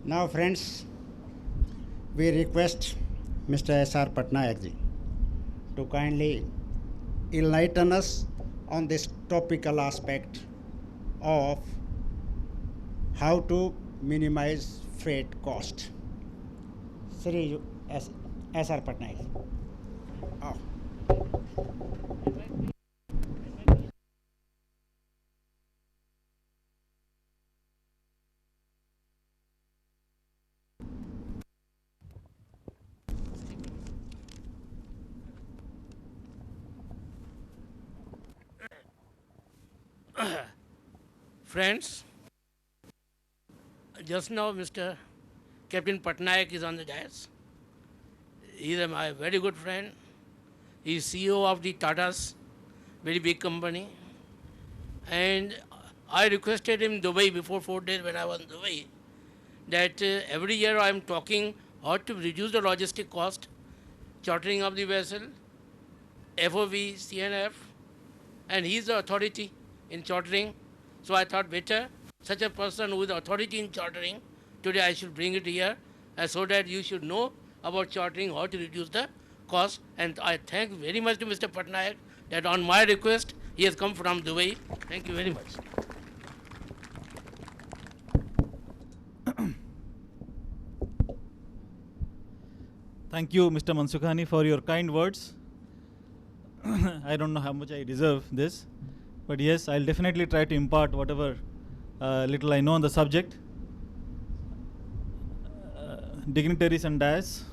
Now, friends, we request Mr. S.R. Patnaik ji to kindly enlighten us on this topical aspect of how to minimize freight cost. Sri S.R. Patnaik. Oh. Friends, just now Mr. Captain Patnaik is on the dais. He is my very good friend. He is CEO of the Tata's, very big company. And I requested him in Dubai before 4 days when I was in Dubai that every year I am talking how to reduce the logistic cost, chartering of the vessel, FOV, CNF, and he is the authority in chartering. So I thought better such a person with authority in chartering, today I should bring it here so that you should know about chartering, how to reduce the cost. And I thank very much to Mr. Patnaik that on my request he has come from Dubai. Thank you very much. Thank you, Mr. Mansukhani, for your kind words. I don't know how much I deserve this, but yes, I'll definitely try to impart whatever little I know on the subject. Dignitaries and dais,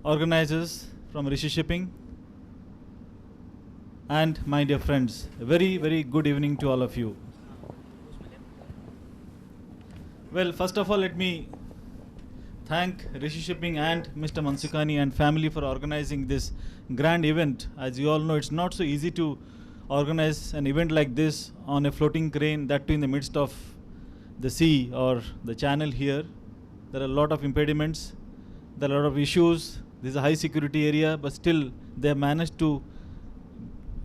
organizers from Rishi Shipping, and my dear friends, a very, very good evening to all of you. Well, first of all, let me thank Rishi Shipping and Mr. Mansukhani and family for organizing this grand event. As you all know, it's not so easy to organize an event like this on a floating crane, that too in the midst of the sea or the channel here. There are a lot of impediments, there are a lot of issues. This is a high security area, but still they have managed to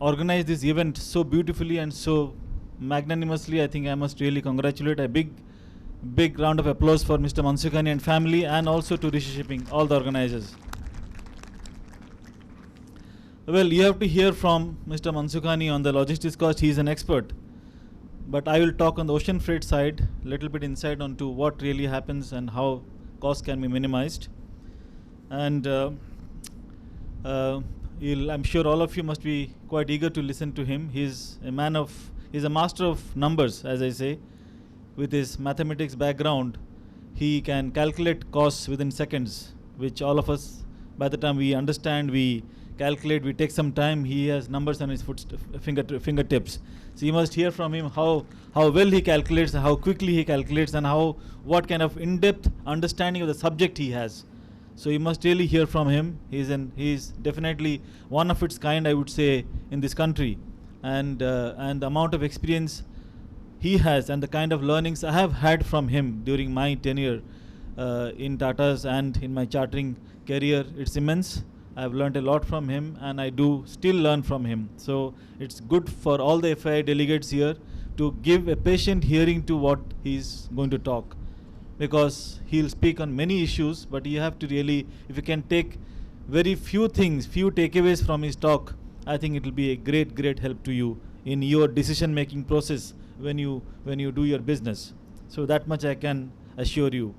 organize this event so beautifully and so magnanimously. I think I must really congratulate. A big round of applause for Mr. Mansukhani and family, and also to Rishi Shipping, all the organizers. Well, you have to hear from Mr. Mansukhani on the logistics cost. He is an expert. But I will talk on the ocean freight side, little bit insight onto what really happens and how costs can be minimized. And I'm sure all of you must be quite eager to listen to him. He's a master of numbers, as I say. With his mathematics background, he can calculate costs within seconds, which all of us, by the time we understand, we calculate, we take some time. He has numbers on his fingertips. So you must hear from him how well he calculates, how quickly he calculates, and what kind of in-depth understanding of the subject he has. So you must really hear from him. He's definitely one of its kind, I would say, in this country, and the amount of experience he has and the kind of learnings I have had from him during my tenure in Tata's and in my chartering career, it's immense. I've learned a lot from him, and I do still learn from him. So it's good for all the FII delegates here to give a patient hearing to what he's going to talk, because he'll speak on many issues, but you have to really, if you can take very few takeaways from his talk, I think it will be a great help to you in your decision making process when you do your business. So that much I can assure you.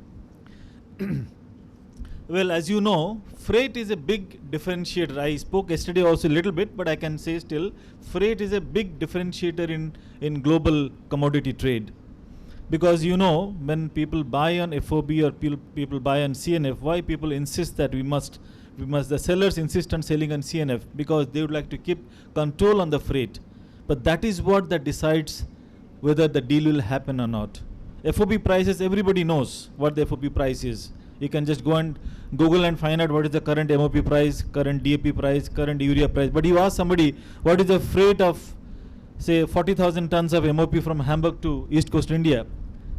Well, as you know, freight is a big differentiator. I spoke yesterday also a little bit, but I can say still, freight is a big differentiator in global commodity trade. Because you know, when people buy on FOB or people buy on CNF, why people insist that the sellers insist on selling on CNF? Because they would like to keep control on the freight. But that is what that decides whether the deal will happen or not. FOB prices, everybody knows what the FOB price is. You can just go and Google and find out what is the current MOP price, current DAP price, current urea price. But you ask somebody, what is the freight of, say, 40,000 tons of MOP from Hamburg to East Coast India?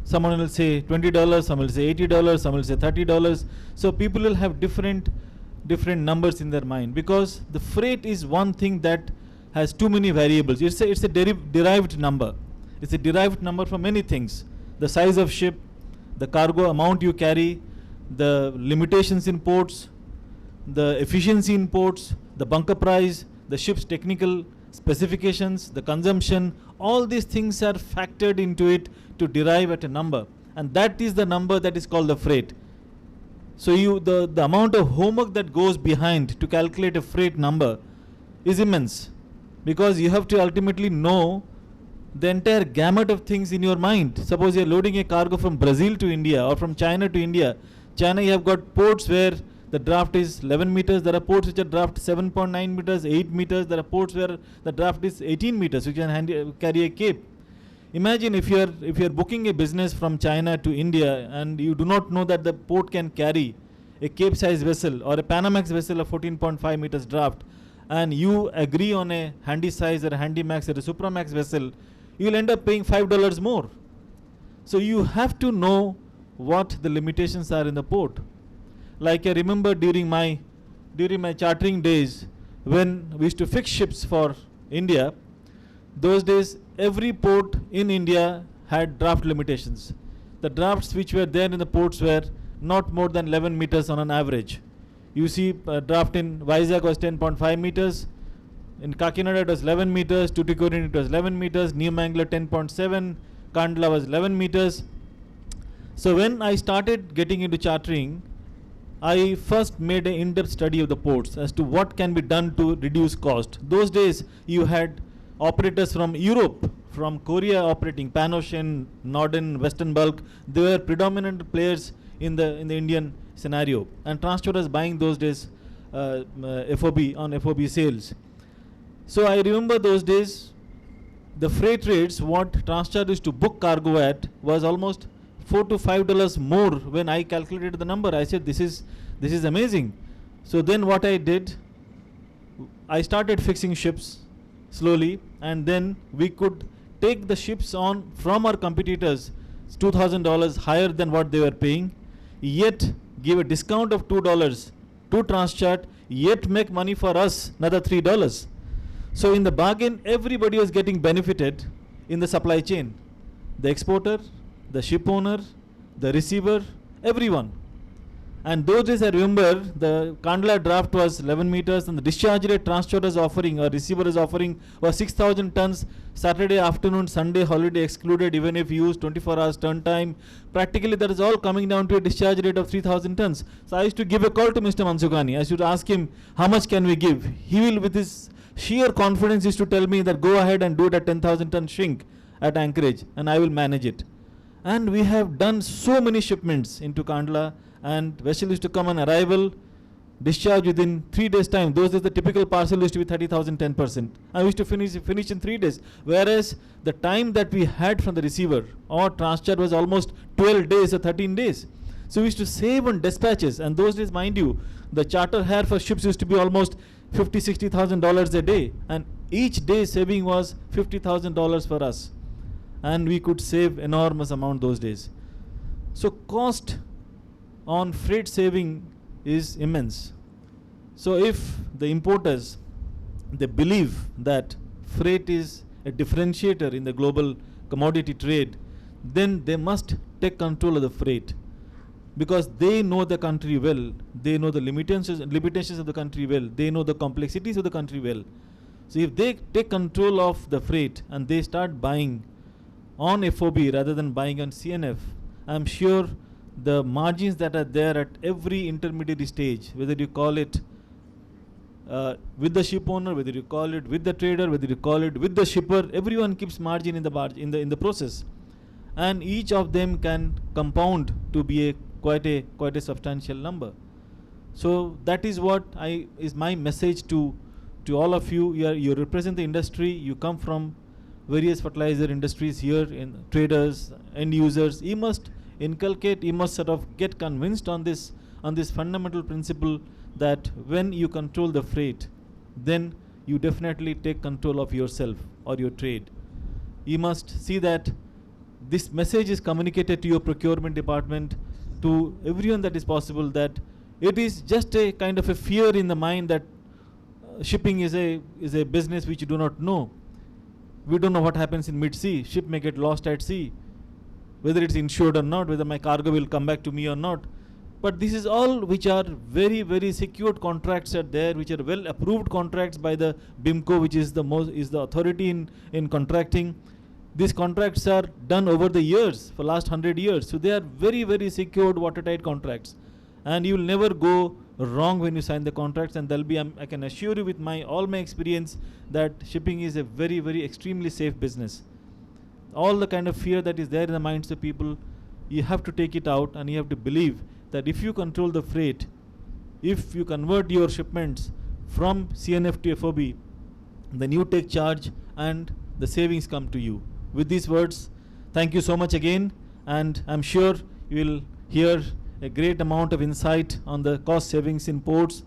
Someone will say $20, some will say $80, some will say $30. So people will have different numbers in their mind, because the freight is one thing that has too many variables. It's a derived number. It's a derived number for many things. The size of ship, the cargo amount you carry, the limitations in ports, the efficiency in ports, the bunker price, the ship's technical specifications, the consumption, all these things are factored into it to derive at a number. And that is the number that is called the freight. So the amount of homework that goes behind to calculate a freight number is immense, because you have to ultimately know the entire gamut of things in your mind. Suppose you are loading a cargo from Brazil to India or from China to India. China, you have got ports where the draft is 11 meters. There are ports which are draft 7.9 meters, 8 meters. There are ports where the draft is 18 meters, which can carry a cape. Imagine if you are booking a business from China to India and you do not know that the port can carry a cape size vessel or a Panamax vessel of 14.5 meters draft, and you agree on a handy size or a handy max or a supramax vessel, you will end up paying $5 more. So you have to know what the limitations are in the port. Like I remember during my chartering days, when we used to fix ships for India, those days every port in India had draft limitations. The drafts which were there in the ports were not more than 11 meters on an average. You see, draft in Vizag was 10.5 meters. In Kakinada it was 11 meters. Tuticorin it was 11 meters. New Mangalore 10.7. Kandla was 11 meters. So when I started getting into chartering, I first made an in-depth study of the ports as to what can be done to reduce cost. Those days you had operators from Europe, from Korea operating, Pan-Ocean, Norden, Western Bulk. They were predominant players in the Indian scenario, and Transport was buying those days FOB sales. So I remember those days the freight rates what Transcharge used to book cargo at was almost $4 to $5 more. When I calculated the number, I said this is amazing. So then what I did, I started fixing ships slowly, and then we could take the ships on from our competitors $2,000 higher than what they were paying, yet give a discount of $2 to Transcharge, yet make money for us another $3. So in the bargain, everybody was getting benefited in the supply chain. The exporter, the ship owner, the receiver, everyone. And those days I remember the Kandla draft was 11 meters and the discharge rate Transcharge is offering or receiver is offering was 6,000 tons Saturday afternoon, Sunday holiday excluded, even if you use 24 hours turn time. Practically that is all coming down to a discharge rate of 3,000 tons. So I used to give a call to Mr. Mansukani. I used to ask him, how much can we give? He will, with his sheer confidence, used to tell me that go ahead and do it at 10,000 ton shrink at Anchorage and I will manage it. And we have done so many shipments into Kandla, and vessel used to come on arrival, discharge within 3 days time. Those days the typical parcel used to be 30,000, 10%. I used to finish in 3 days. Whereas the time that we had from the receiver or Transcharge was almost 12 days or 13 days. So we used to save on dispatches, and those days, mind you, the charter hire for ships used to be almost $50,000, $60,000 a day, and each day saving was $50,000 for us, and we could save enormous amount those days. So cost on freight saving is immense. So if the importers, they believe that freight is a differentiator in the global commodity trade, then they must take control of the freight, because they know the country well, they know the limitations of the country well, they know the complexities of the country well. So if they take control of the freight and they start buying on FOB rather than buying on CNF, I'm sure the margins that are there at every intermediary stage, whether you call it with the ship owner, whether you call it with the trader, whether you call it with the shipper, everyone keeps margin in the process, and each of them can compound to be quite a substantial number. So that is what is my message to all of you. You represent the industry. You come from various fertilizer industries here, in traders, end users. You must inculcate, you must sort of get convinced on this fundamental principle that when you control the freight, then you definitely take control of yourself or your trade. You must see that this message is communicated to your procurement department, to everyone that is possible, that it is just a kind of a fear in the mind that shipping is a business which you do not know. We don't know what happens in mid-sea. Ship may get lost at sea. whether it's insured or not, whether my cargo will come back to me or not. But this is all which are very, very secured contracts are there, which are well approved contracts by the BIMCO, which is the authority in contracting. These contracts are done over the years, for last 100 years. So they are very, very secured, watertight contracts. And you will never go wrong when you sign the contracts. And there'll be, I can assure you with all my experience, that shipping is a very, very extremely safe business. All the kind of fear that is there in the minds of people, you have to take it out, and you have to believe that if you control the freight, if you convert your shipments from CNF to FOB, then you take charge and the savings come to you. With these words, thank you so much again, and I'm sure you will hear a great amount of insight on the cost savings in ports,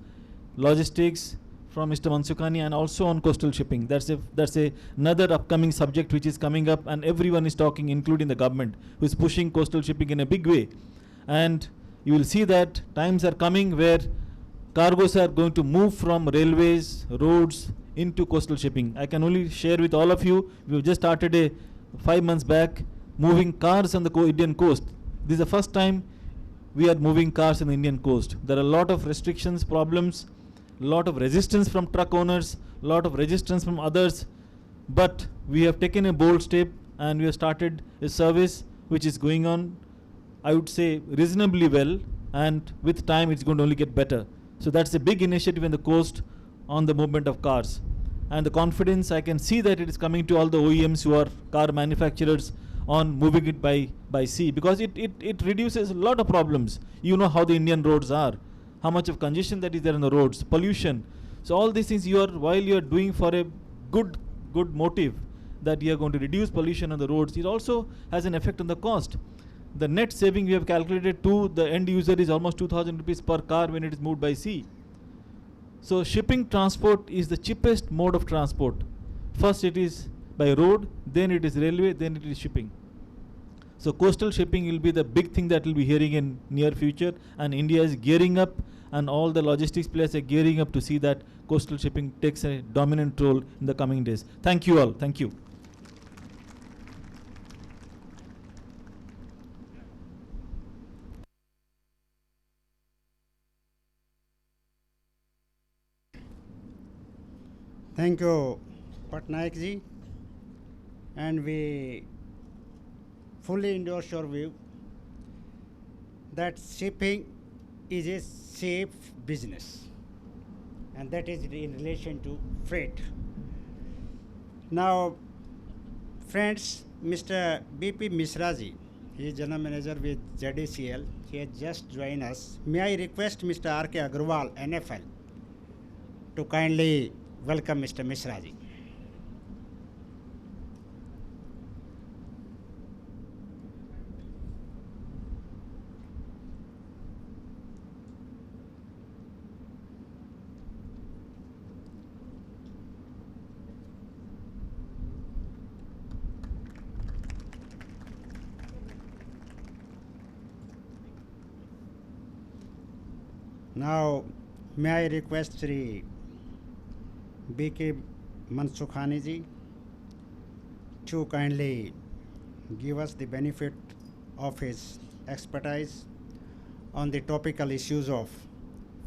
logistics from Mr. Mansukhani, and also on coastal shipping. That's another upcoming subject which is coming up, and everyone is talking, including the government, who is pushing coastal shipping in a big way. And you will see that times are coming where cargoes are going to move from railways, roads into coastal shipping. I can only share with all of you, we've just started 5 months back moving cars on the Indian coast. This is the first time we are moving cars on the Indian coast. There are a lot of restrictions, problems, a lot of resistance from truck owners, a lot of resistance from others, but we have taken a bold step and we have started a service which is going on, I would say, reasonably well, and with time it's going to only get better. So that's a big initiative in the coast on the movement of cars. And the confidence, I can see that it is coming to all the OEMs who are car manufacturers on moving it by sea, because it reduces a lot of problems. You know how the Indian roads are, how much of congestion that is there on the roads, pollution. So all these things while you are doing for a good motive, that you are going to reduce pollution on the roads, it also has an effect on the cost. The net saving we have calculated to the end user is almost 2,000 rupees per car when it is moved by sea. So shipping transport is the cheapest mode of transport. First it is by road, then it is railway, then it is shipping. So coastal shipping will be the big thing that we'll be hearing in near future, and India is gearing up, and all the logistics players are gearing up to see that coastal shipping takes a dominant role in the coming days. Thank you all. Thank you. Thank you, Patnaik ji. And we fully endorse your view that shipping is a safe business, and that is in relation to freight. Now, friends, Mr. BP Misra ji, he is General Manager with ZDCL. He has just joined us. May I request Mr. R.K. Agarwal, NFL, to kindly welcome Mr. Misra ji. Now, may I request Sri B.K. Mansukhani ji to kindly give us the benefit of his expertise on the topical issues of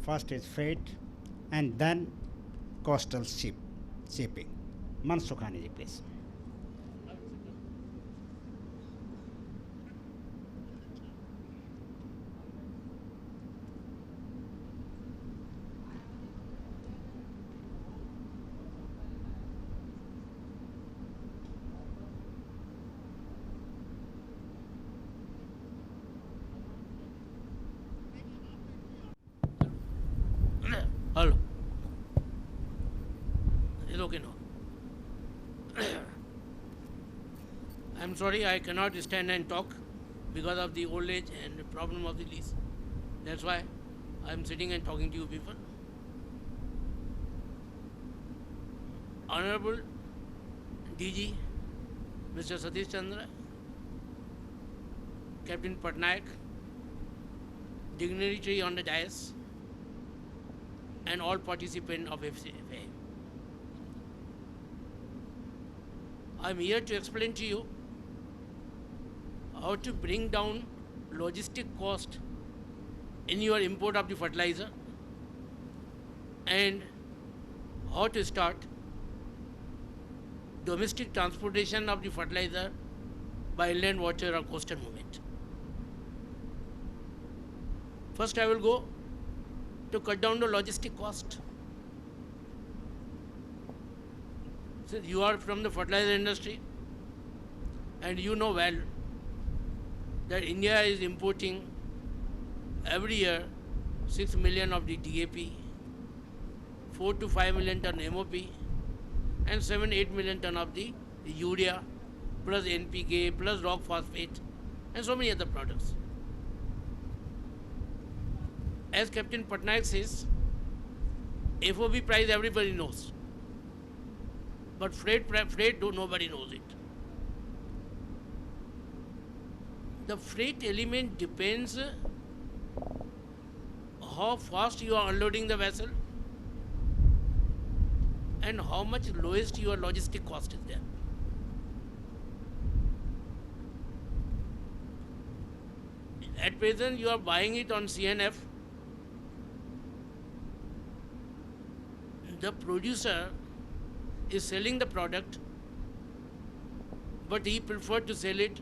first is freight and then coastal shipping. Mansukhani ji, please. Hello. It's okay now. I'm sorry I cannot stand and talk because of the old age and the problem of the lease. That's why I'm sitting and talking to you people. Honorable DG, Mr. Satish Chandra, Captain Patnaik, dignitary on the dais, and all participants of FCFA. I'm here to explain to you how to bring down logistic cost in your import of the fertilizer, and how to start domestic transportation of the fertilizer by inland water or coastal movement. First, I will go to cut down the logistic cost. Since you are from the fertilizer industry and you know well that India is importing every year 6 million of the DAP, 4 to 5 million ton MOP, and 7-8 million ton of the urea, plus NPK, plus rock phosphate, and so many other products. As Captain Patnaik says, FOB price everybody knows, but freight nobody knows it. The freight element depends how fast you are unloading the vessel and how much lowest your logistic cost is there. At present, you are buying it on CNF. The producer is selling the product, but he preferred to sell it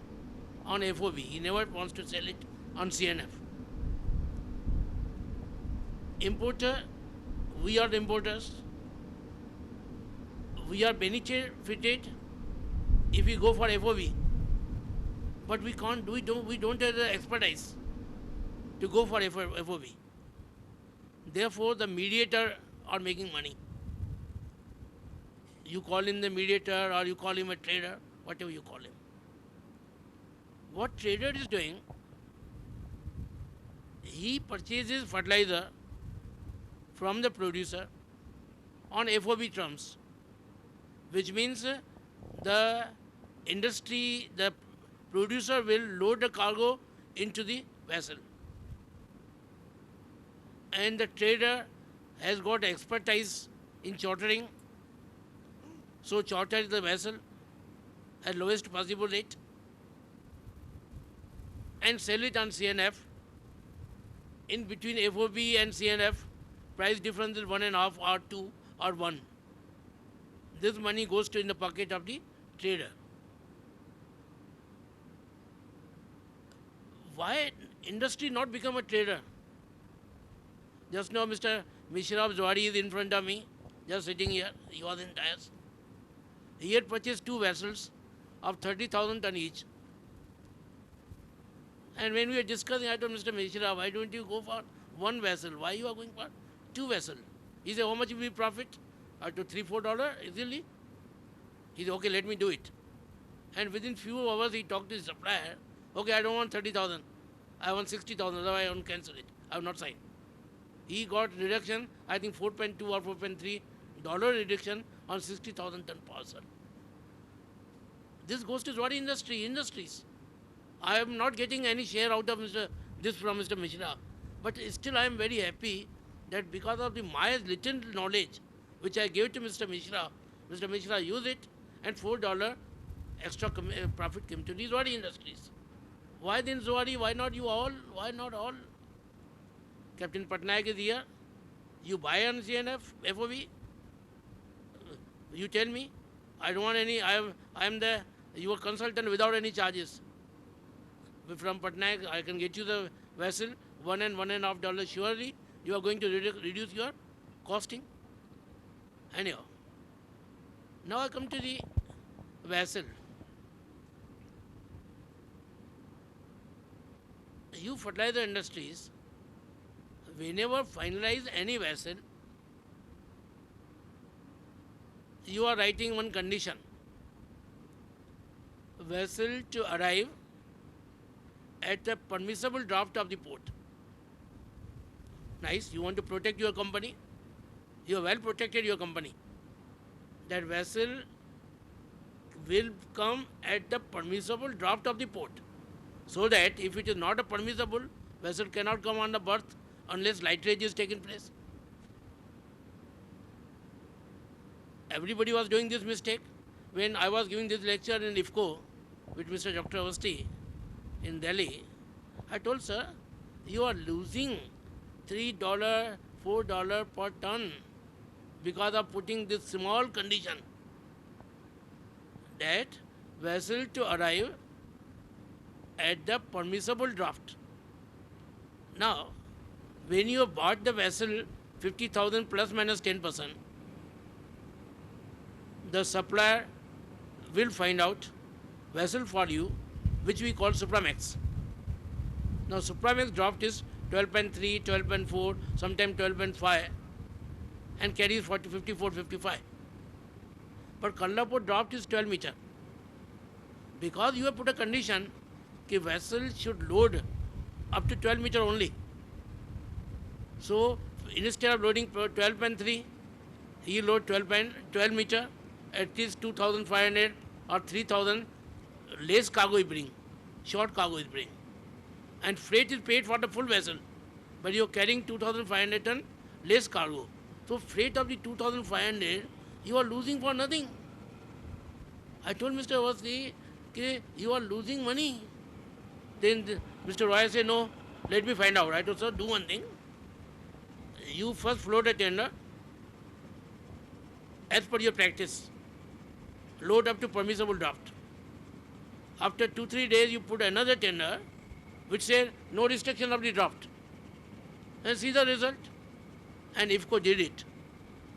on FOB. He never wants to sell it on CNF. Importer, we are the importers. We are benefited if we go for FOB, but we can't. We don't have the expertise to go for FOB. Therefore, the mediator are making money. You call him the mediator or you call him a trader, whatever you call him. What trader is doing, he purchases fertilizer from the producer on FOB terms, which means the industry, the producer will load the cargo into the vessel. And the trader has got expertise in chartering, so charters the vessel at lowest possible rate and sell it on CNF. In between FOB and CNF, price difference is 1.5 or 2 or 1. This money goes to in the pocket of the trader. Why industry not become a trader? Just now Mr. Mishra of Zuari is in front of me, just sitting here. He was in tires. He had purchased 2 vessels of 30,000 ton each. And when we were discussing, I told Mr. Mishra, why don't you go for 1 vessel? Why you are going for 2 vessels? He said, how much will we profit? I told $3-4 easily. He said, okay, let me do it. And within few hours, he talked to his supplier. Okay, I don't want 30,000. I want 60,000. Otherwise, I won't cancel it. I will not sign. He got reduction, I think $4.2 or $4.3 reduction on 60,000 ton parcel. This goes to Zuari industries. I am not getting any share out of this from Mr. Mishra. But still I am very happy that because of my little knowledge, which I gave to Mr. Mishra used it, and $4 extra profit came to the Zuari industries. Why then Zuari? Why not you all? Why not all? Captain Patnaik is here. You buy on CNF, FOB. You tell me. I don't want any. I am your consultant without any charges. From Patnaik, I can get you the vessel, $1 and $1.5 surely. You are going to reduce your costing. Anyhow, now I come to the vessel. You fertilizer industries, whenever finalize any vessel, you are writing one condition. Vessel to arrive at the permissible draft of the port. Nice, you want to protect your company? You have well protected your company. That vessel will come at the permissible draft of the port. So that if it is not a permissible, vessel cannot come on the berth unless lighterage is taken place. Everybody was doing this mistake. When I was giving this lecture in IFCO with Mr. Dr. Awasthi, in Delhi. I told, sir, you are losing $3, $4 per ton because of putting this small condition that vessel to arrive at the permissible draft. Now, when you bought the vessel 50,000 plus minus 10%, the supplier will find out vessel for you, which we call Supramax. Now, Supramax draft is 12.3, 12.4, sometimes 12.5, and carries 40, 54, 55. But Kandlapur draft is 12 meter. Because you have put a condition that vessel should load up to 12 meter only. So, instead of loading 12.3, he load 12 meter, at least 2,500 or 3,000 less cargo he bring, short cargo he bring. And freight is paid for the full vessel, but you are carrying 2,500 ton less cargo. So freight of the 2,500, you are losing for nothing. I told Mr. Awasthi, you are losing money. Then Mr. Roy said, no, let me find out. I told, sir, do one thing. You first float a tender as per your practice. Load up to permissible draft. After 2-3 days, you put another tender which says no restriction of the draft. And see the result. And IFCO did it.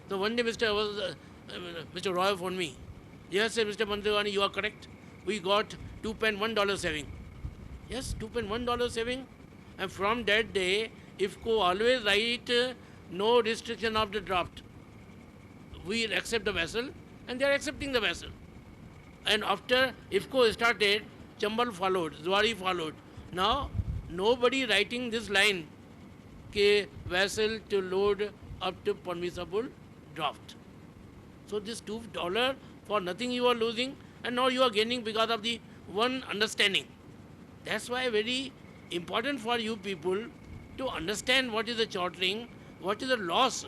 So one day Mr. Roy phoned me. Yes, sir, Mr. Mantrivani, you are correct. We got $2.1 saving. Yes, $2.1 saving. And from that day, IFCO always write no restriction of the draft. We accept the vessel, and they are accepting the vessel. And after IFCO started, Chambal followed, Zuari followed. Now, nobody writing this line, vessel to load up to permissible draft. So this $2 for nothing you are losing, and now you are gaining because of the one understanding. That's why very important for you people to understand what is the chartering, what is the loss.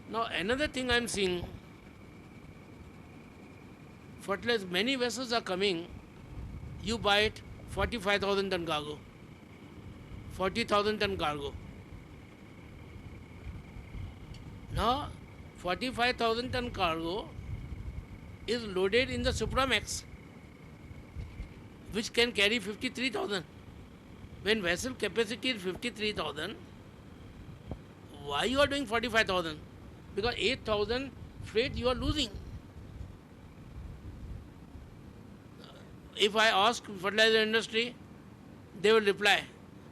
Now another thing I am seeing, fertilizer, many vessels are coming, you buy it 45,000 ton cargo, 40,000 ton cargo. Now 45,000 ton cargo is loaded in the Supramax, which can carry 53,000. When vessel capacity is 53,000, why you are doing 45,000? Because 8,000 freight you are losing. If I ask fertilizer industry, they will reply,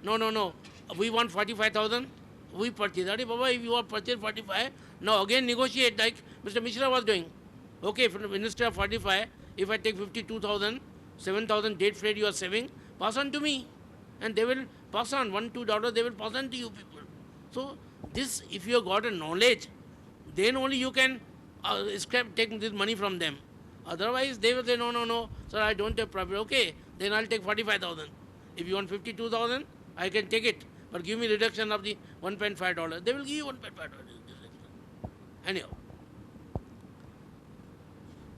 no, we want 45,000, we purchase. Baba, if you are purchased 45, now again negotiate like Mr. Mishra was doing. Okay, instead of 45, if I take 52,000, 7,000 date freight you are saving, pass on to me. And they will pass on, $1-2, they will pass on to you people. So this, if you have got a knowledge, then only you can take this money from them. Otherwise, they will say, no, sir, I don't have profit. Okay, then I'll take 45,000. If you want 52,000, I can take it. But give me reduction of the $1.5. They will give you $1.5. Anyhow.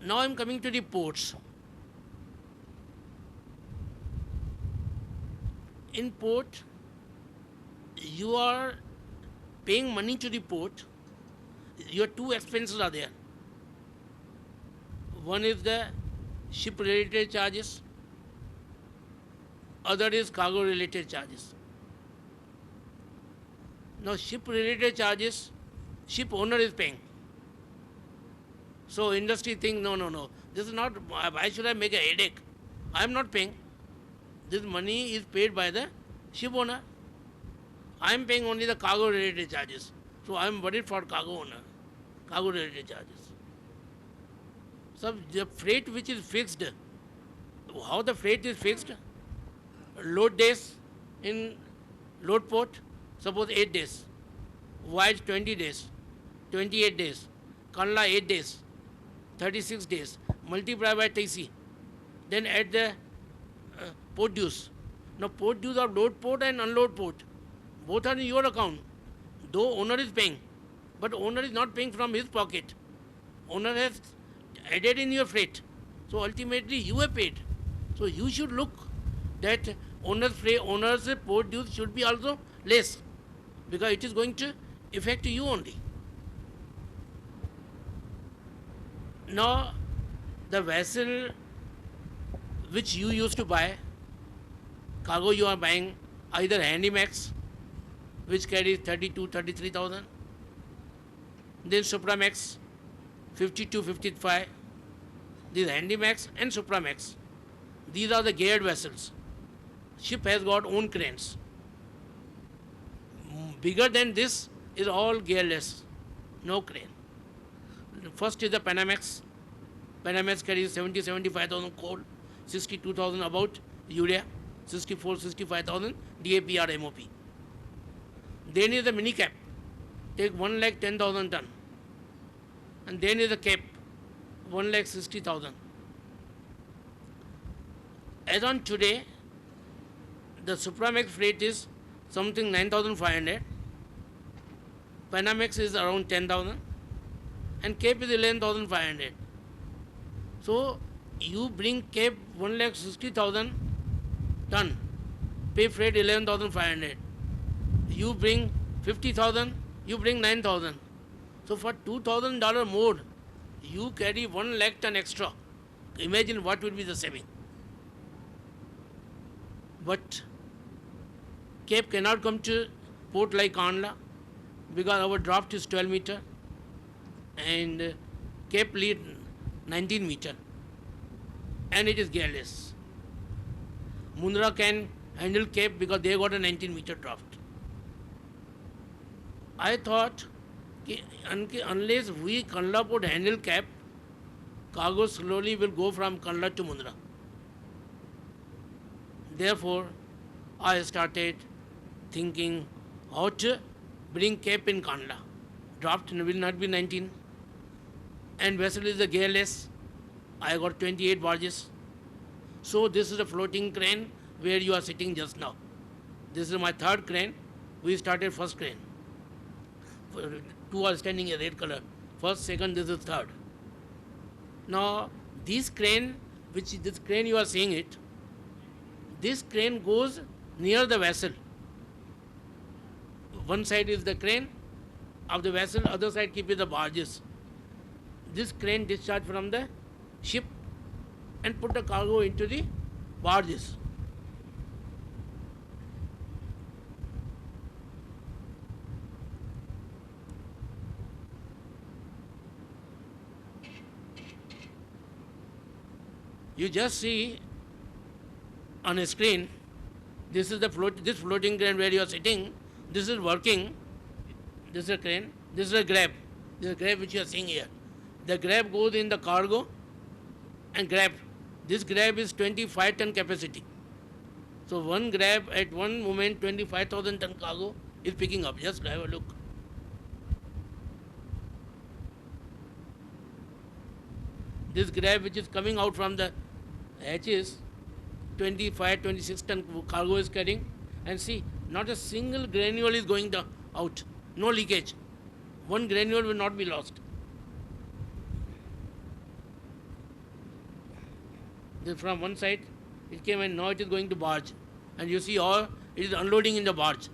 Now I'm coming to the ports. In port, you are paying money to the port. Your two expenses are there. One is the ship-related charges, other is cargo-related charges. Now, ship-related charges, ship owner is paying. So, industry thinks, no, this is not, why should I make a headache? I am not paying. This money is paid by the ship owner. I am paying only the cargo-related charges. So, I am worried for cargo owner, cargo-related charges. So, the freight which is fixed, how the freight is fixed? Load days in load port, suppose 8 days, voyage 20 days, 28 days, Kandla 8 days, 36 days, multiply by TC, then add the port dues. Now port dues of load port and unload port, both are in your account, though owner is paying, but owner is not paying from his pocket. Owner has added in your freight. So ultimately you have paid. So you should look that owner's port dues should be also less, because it is going to affect you only. Now, the vessel which you used to buy, cargo you are buying, either Handymax, which carries 32, 33,000, then Supramax, 52, 55, these Handymax and Supramax. These are the geared vessels. Ship has got own cranes. Bigger than this is all gearless, no crane. First is the Panamax. Panamax carries 70, 75,000 coal, 62,000 about urea, 64, 65,000 DAP or MOP. Then is the mini cap, take 1,10,000 ton. And then is the cap, 1,60,000. As on today, the Supramax freight is something 9,500, Panamax is around 10,000, and Cape is 11,500. So you bring Cape 1,60,000 ton, pay freight 11,500. You bring 50,000, you bring 9,000. So for $2,000 more, you carry 1 lakh ton extra. Imagine what will be the saving. But Cape cannot come to port like Kandla because our draft is 12 meter and Cape lead 19 meter and it is gearless. Mundra can handle Cape because they got a 19 meter draft. I thought unless we Kandla port handle Cape, cargo slowly will go from Kandla to Mundra. Therefore, I started thinking how to bring Cape in Kandla. Draft will not be 19. And vessel is a gearless. I got 28 barges. So this is a floating crane where you are sitting just now. This is my third crane. We started first crane. Two are standing in red color. First, second, this is third. Now, this crane you are seeing it, this crane goes near the vessel. One side is the crane of the vessel, other side keep the barges. This crane discharge from the ship and put the cargo into the barges. You just see on a screen, this is the this floating crane where you are sitting. This is working. This is a crane. This is a grab. This is a grab which you are seeing here. The grab goes in the cargo and grab. This grab is 25 ton capacity. So one grab at one moment 25,000 ton cargo is picking up. Just have a look. This grab which is coming out from the hatches, 25, 26 ton cargo is carrying, and see, not a single granule is going out, no leakage. One granule will not be lost. Then from one side it came and now it is going to barge, and you see all it is unloading in the barge.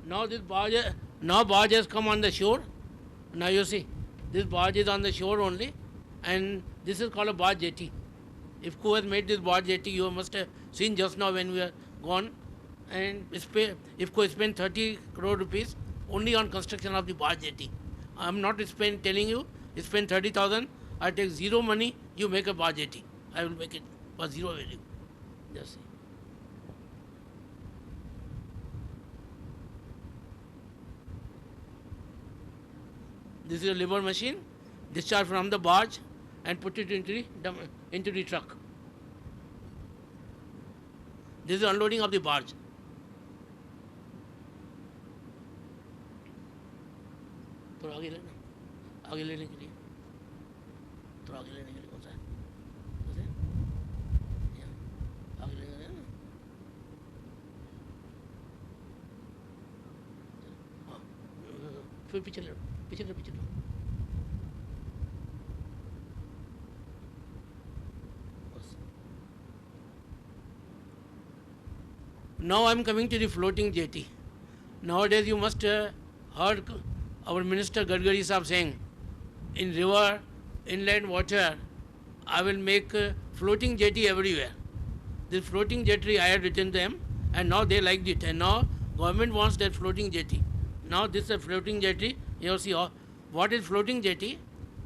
Now this barge has come on the shore. Now you see, this barge is on the shore only, And this is called a barge jetty. If who has made this barge jetty, you must have seen just now when we are gone. And IFCO spent 30 crore rupees only on construction of the barge jetty. I'm not telling you, spend 30,000, I take zero money, you make a barge jetty. I will make it for zero value. Just see. This is a lever machine, discharge from the barge and put it into the truck. This is unloading of the barge. थोड़ा आगे लेना, आगे लेने के लिए, थोड़ा आगे लेने के लिए कौन सा है? आगे लेने के लिए ना? हाँ, फिर पीछे ले, पीछे ले, पीछे ले. Now I am coming to the floating jetty. Nowadays you must heard our Minister Gadkari Sahab saying, in river, inland water, I will make a floating jetty everywhere. This floating jetty I had written them, and now they liked it. And now government wants that floating jetty. Now this is a floating jetty. You see what is floating jetty?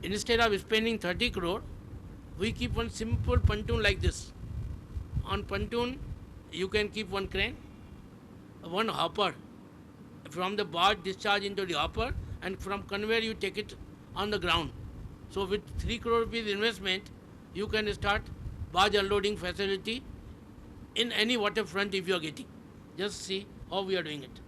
Instead of spending 30 crore, we keep one simple pontoon like this. On pontoon, you can keep one crane, one hopper. From the barge discharge into the hopper, and from conveyor you take it on the ground. So with 3 crore rupees investment, you can start barge unloading facility in any waterfront if you are getting. Just see how we are doing it.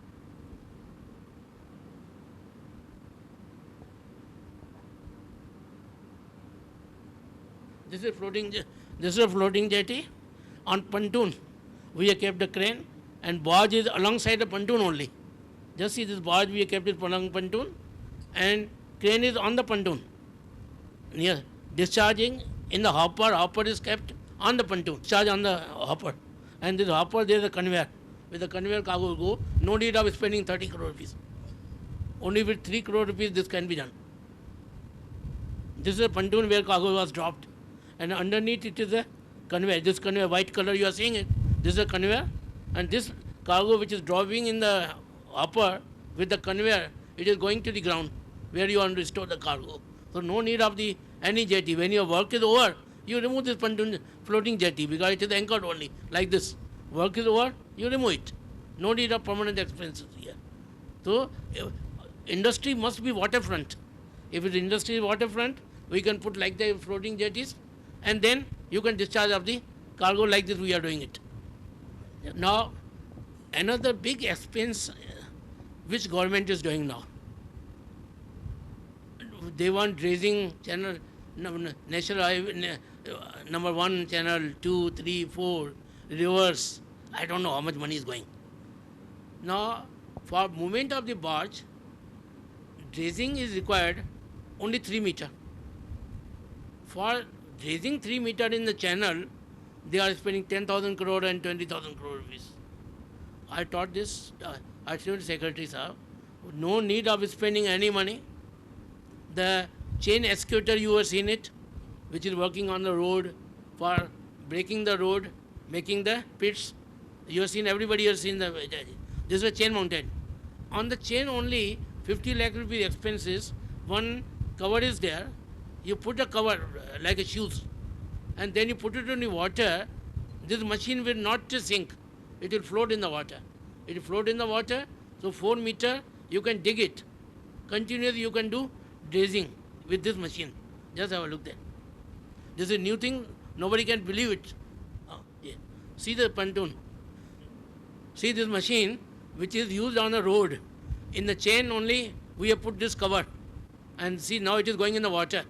This is a floating jetty. On pontoon, we have kept the crane, and barge is alongside the pontoon only. Just see this barge, we have kept it along pontoon, and crane is on the pontoon. Near discharging in the hopper, hopper is kept on the pontoon, discharge on the hopper. And this hopper, there is a conveyor. With the conveyor, cargo will go. No need of spending 30 crore rupees. Only with 3 crore rupees, this can be done. This is a pontoon where cargo was dropped. And underneath it is a conveyor. This conveyor, white color, you are seeing it. This is a conveyor. And this cargo which is dropping in the hopper with the conveyor, it is going to the ground where you want to store the cargo. So no need of any jetty. When your work is over, you remove this pontoon floating jetty because it is anchored only like this. Work is over, you remove it. No need of permanent expenses here. So industry must be waterfront. If the industry is waterfront, we can put like the floating jetties, and then you can discharge of the cargo like this we are doing it. Now, another big expense which government is doing now. They want dredging channel, national highway, number 1, channel 2, 3, 4, rivers. I don't know how much money is going. Now, for movement of the barge, dredging is required only 3 meter. For dredging 3 meter in the channel, they are spending 10,000 crore and 20,000 crore rupees. I taught this, I told Secretary Sahab, no need of spending any money. The chain excavator, you have seen it, which is working on the road for breaking the road, making the pits. You have seen, everybody has seen the, this is a chain mounted. On the chain only, 50 lakh rupees expenses, one cover is there. You put a cover like a shoes, and then you put it in the water. This machine will not sink. It will float in the water. It will float in the water. So 4 meter, you can dig it. Continuously you can do dredging with this machine. Just have a look there. This is a new thing. Nobody can believe it. Yeah. See the pontoon. See this machine which is used on the road. In the chain only we have put this cover. And see, now it is going in the water.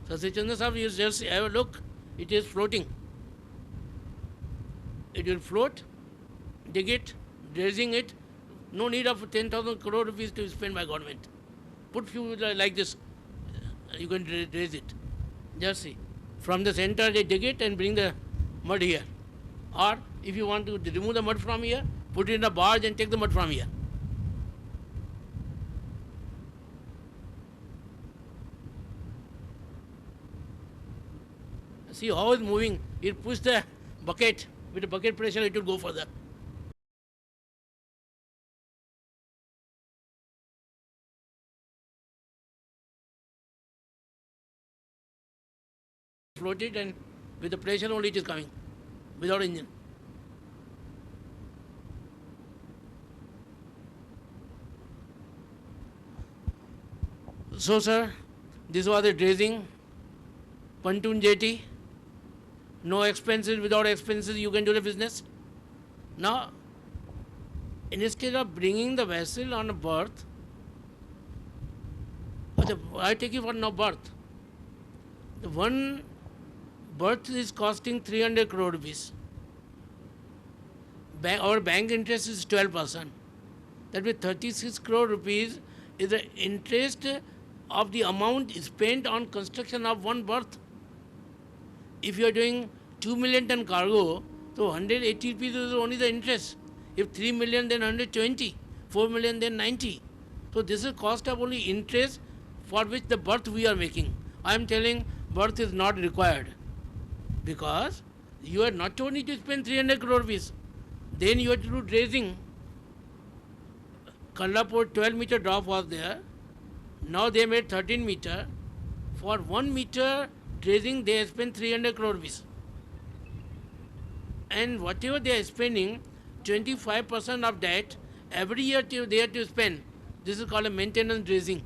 So Chandra Sahab, you just have a look. It is floating. It will float, dig it, dredging it. No need of 10,000 crore rupees to spend by government. Put few like this, you can dredge it. Just see. From the center they dig it and bring the mud here. Or if you want to remove the mud from here, put it in a barge and take the mud from here. See how it's moving. It push the bucket. With the bucket pressure, it will go further. Floated, and with the pressure only it is coming, without engine. So sir, this was the dredging, pontoon jetty, no expenses, without expenses you can do the business. Now, instead of bringing the vessel on a berth, I take it for no berth. The one berth is costing 300 crore rupees. Our bank interest is 12%. That means 36 crore rupees is the interest of the amount spent on construction of one berth. If you are doing 2 million ton cargo, so 180 rupees is only the interest. If 3 million, then 120. 4 million, then 90. So this is cost of only interest for which the berth we are making. I am telling berth is not required, because you are not only to spend 300 crore rupees, then you have to do dredging. Kandlapur 12 meter drop was there. Now they made 13 meter. For 1 meter dredging, they spend 300 crore rupees. And whatever they are spending, 25% of that every year they have to spend. This is called a maintenance dredging.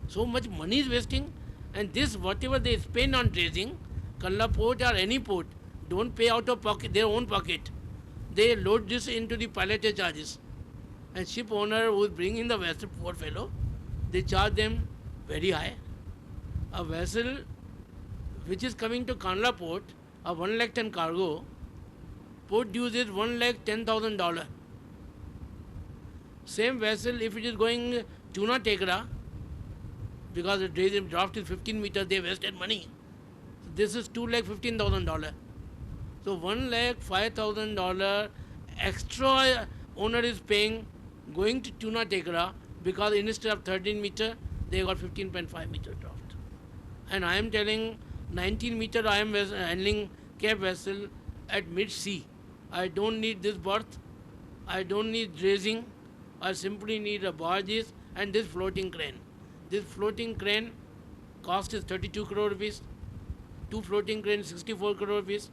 So much money is wasting, and this whatever they spend on dredging, Kandla port or any port, don't pay out of pocket, their own pocket. They load this into the pilotage charges. And ship owner who is bringing the vessel, poor fellow, they charge them very high. A vessel which is coming to Kandla port, a 1 lakh ton cargo, port dues is $1,10,000. Same vessel, if it is going Tuna Tekra, because the dredging draft is 15 meters, they wasted money. So this is $2,15,000. So $1,05,000 extra owner is paying going to Tuna Tekra, because instead of 13 meter, they got 15.5 meter draft. And I am telling 19 meter I am handling cap vessel at mid-sea. I don't need this berth, I don't need dredging, I simply need a barges and this floating crane. This floating crane cost is 32 crore rupees, 2 floating cranes 64 crore rupees,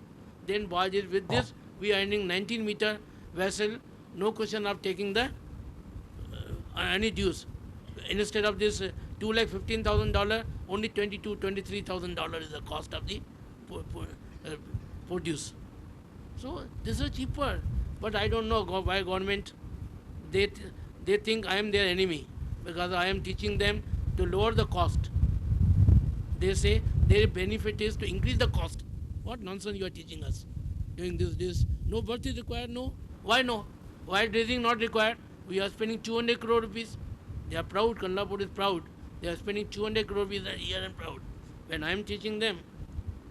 then barges. With this we are handling 19 meter vessel, no question of taking the any dues. Instead of this $2,15,000, only $23,000 is the cost of the produce. So this is cheaper, but I don't know why government they think I am their enemy, because I am teaching them to lower the cost. They say their benefit is to increase the cost. What nonsense you are teaching us? Doing this. No berth is required, no. Why no? Why dredging not required? We are spending 200 crore rupees. They are proud, Kandla port is proud. They are spending 200 crore rupees a year and proud. When I am teaching them,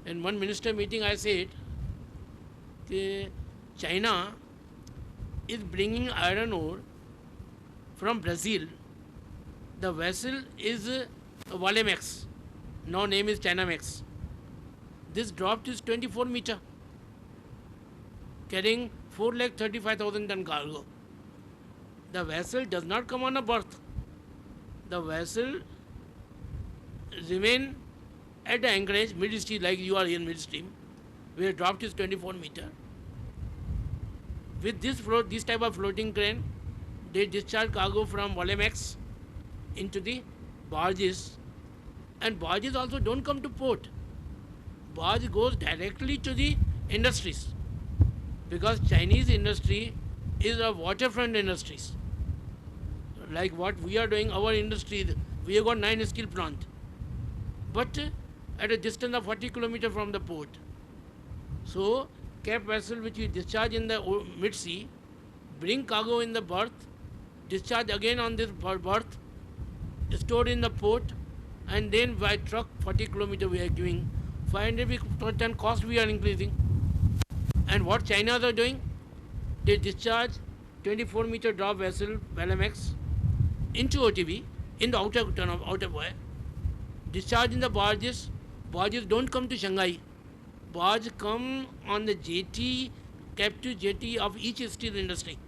in one minister meeting I said, China is bringing iron ore from Brazil. The vessel is Valemex. Now name is Chinamex. This draft is 24 meter, carrying 4,35,000 ton cargo. The vessel does not come on a berth. The vessel remain at the anchorage midstream, like you are in midstream, where draft is 24 meter. With this type of floating crane, they discharge cargo from Valemex into the barges, and barges also don't come to port. Barge goes directly to the industries, because Chinese industry is a waterfront industries. Like what we are doing, our industry, we have got 9 steel plant, but at a distance of 40 kilometers from the port. So cap vessel which we discharge in the mid-sea, bring cargo in the berth, discharge again on this berth, stored in the port, and then by truck 40 kilometers we are giving. 500 per ton cost we are increasing. And what China are doing? They discharge 24 meter drop vessel Valemex into OTB in the outer buoy, discharge in the barges, barges don't come to Shanghai. Barges come on the jetty, captive jetty of each steel industry.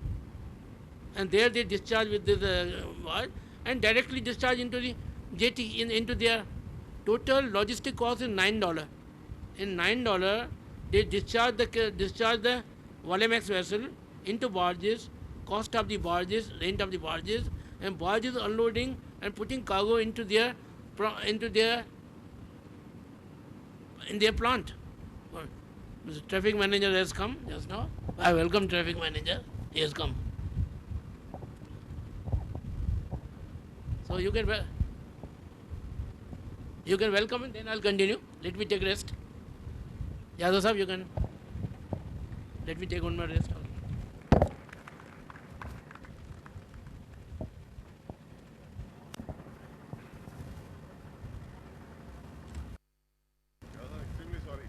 And there they discharge with this barge and directly discharge into the jetty, into their total logistic cost is $9. In $9, they discharge the Valemex vessel into barges, cost of the barges, rent of the barges, and barges unloading and putting cargo into their in their plant. The traffic manager has come just now. I welcome traffic manager. He has come. So you can welcome and then I'll continue. Let me take rest. Yadav sahab, you can. Let me take on my rest. Extremely sorry.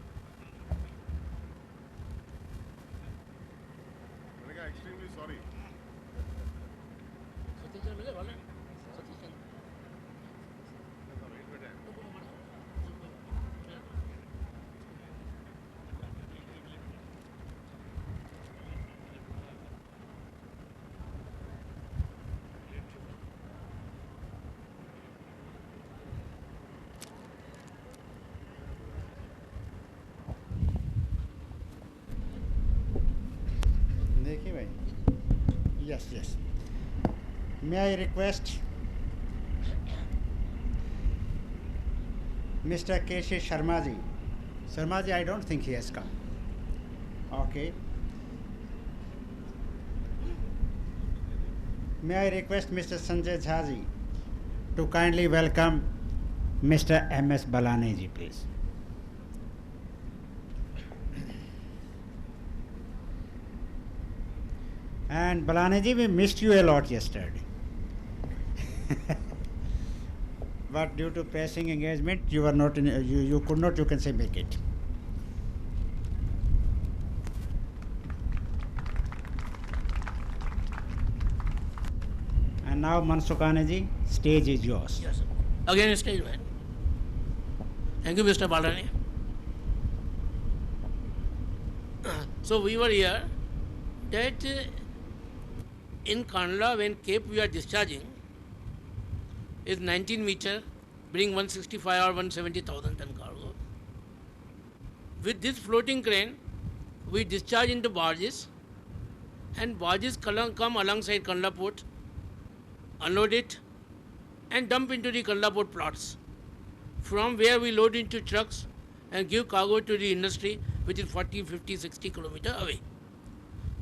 Extremely sorry. देखिए भाई. Yes, yes. May I request Mr. K.C. Sharma ji? Sharma ji, I don't think he has come. Okay. May I request Mr. Sanjay Jha ji to kindly welcome Mr. M.S. Balane ji, please. And Balane ji, we missed you a lot yesterday. But due to pressing engagement, you were not you could not, you can say, make it. And now Mansukh ji, stage is yours. Yes. Again, stage man. Thank you, Mr. Balani. So we were here that in Kandla, when Cape we are discharging, is 19 meter, bring 165 or 170,000 ton cargo. With this floating crane, we discharge into barges, and barges come alongside Kandla port, unload it, and dump into the Kandla port plots, from where we load into trucks and give cargo to the industry, which is 40, 50, 60 kilometers away.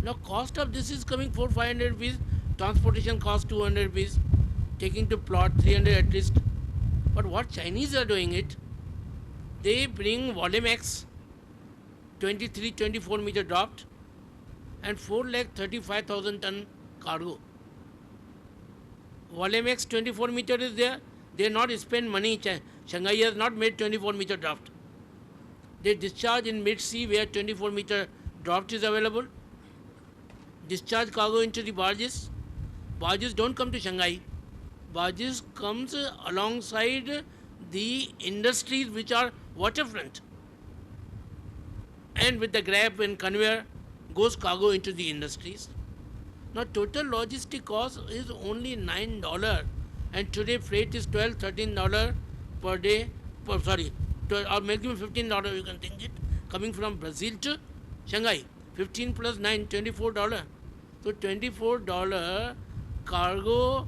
Now cost of this is coming 400-500 rupees, transportation cost 200 rupees, taking to plot 300 at least. But what Chinese are doing it, they bring Valemex 23, 24 meter dropped and 435,000 ton cargo. Valemex 24 meter is there, they not spend money. Shanghai has not made 24 meter draft. They discharge in mid-sea where 24 meter draft is available. Discharge cargo into the barges. Barges don't come to Shanghai. Barges comes alongside the industries which are waterfront. And with the grab and conveyor goes cargo into the industries. Now total logistic cost is only $9, and today freight is $12, $13 per day. Or maximum $15 you can think it, coming from Brazil to Shanghai. 15 plus 9, $24. So $24 cargo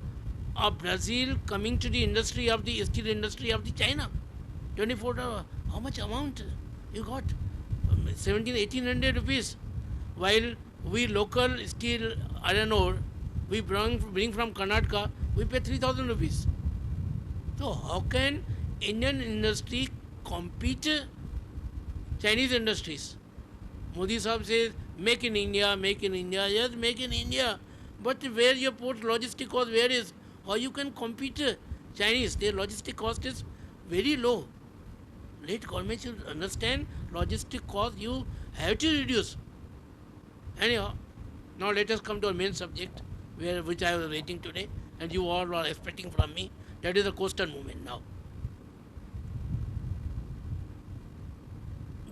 of Brazil coming to the industry of the steel industry of the China. $24. How much amount you got? 1800 rupees. While we local steel iron ore, we bring from Karnataka, we pay 3,000 rupees. So how can Indian industry compete Chinese industries? Modi Sahib says, make in India, make in India. Yes, make in India. But where your port logistic cost, where is? How you can compete Chinese? Their logistic cost is very low. Let government should understand logistic cost you have to reduce. Anyhow, now let us come to our main subject, which I was waiting today, and you all are expecting from me. That is the coastal movement now.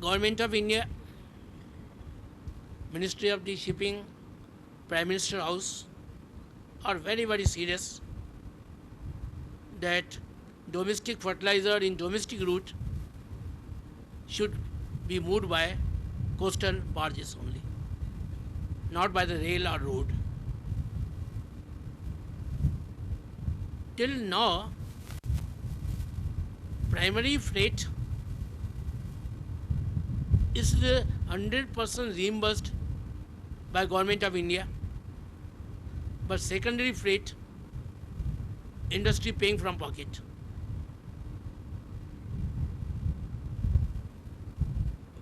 Government of India, Ministry of the Shipping, Prime Minister House are very, very serious that domestic fertilizer in domestic route should be moved by coastal barges only, not by the rail or road. Till now, primary freight is 100% reimbursed by Government of India, but secondary freight industry paying from pocket.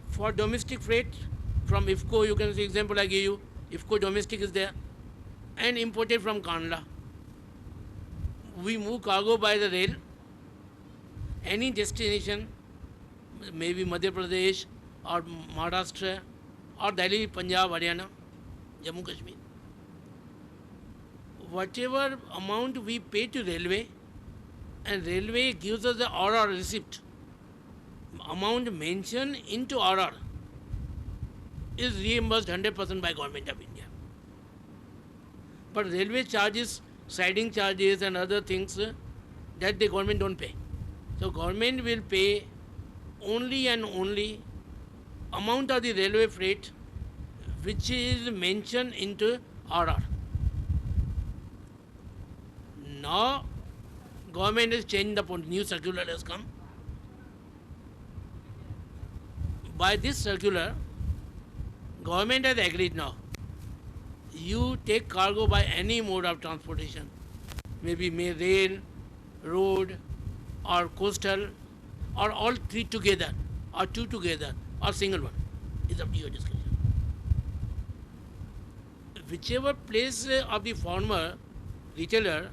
For domestic freight from IFCO, you can see example I gave you, IFCO domestic is there, and imported from Kandla. We move cargo by the rail, any destination, maybe Madhya Pradesh or Maharashtra or Delhi, Punjab, Haryana, Jammu Kashmir. Whatever amount we pay to railway, and railway gives us the order receipt, amount mentioned into order is reimbursed 100% by Government of India. But railway charges, siding charges and other things that the government don't pay. So government will pay only and only amount of the railway freight which is mentioned into order. Now government has changed the point, new circular has come. By this circular, government has agreed now. You take cargo by any mode of transportation, maybe rail, road, or coastal, or all three together, or two together, or single one. It's up to your discussion. Whichever place of the farmer, retailer,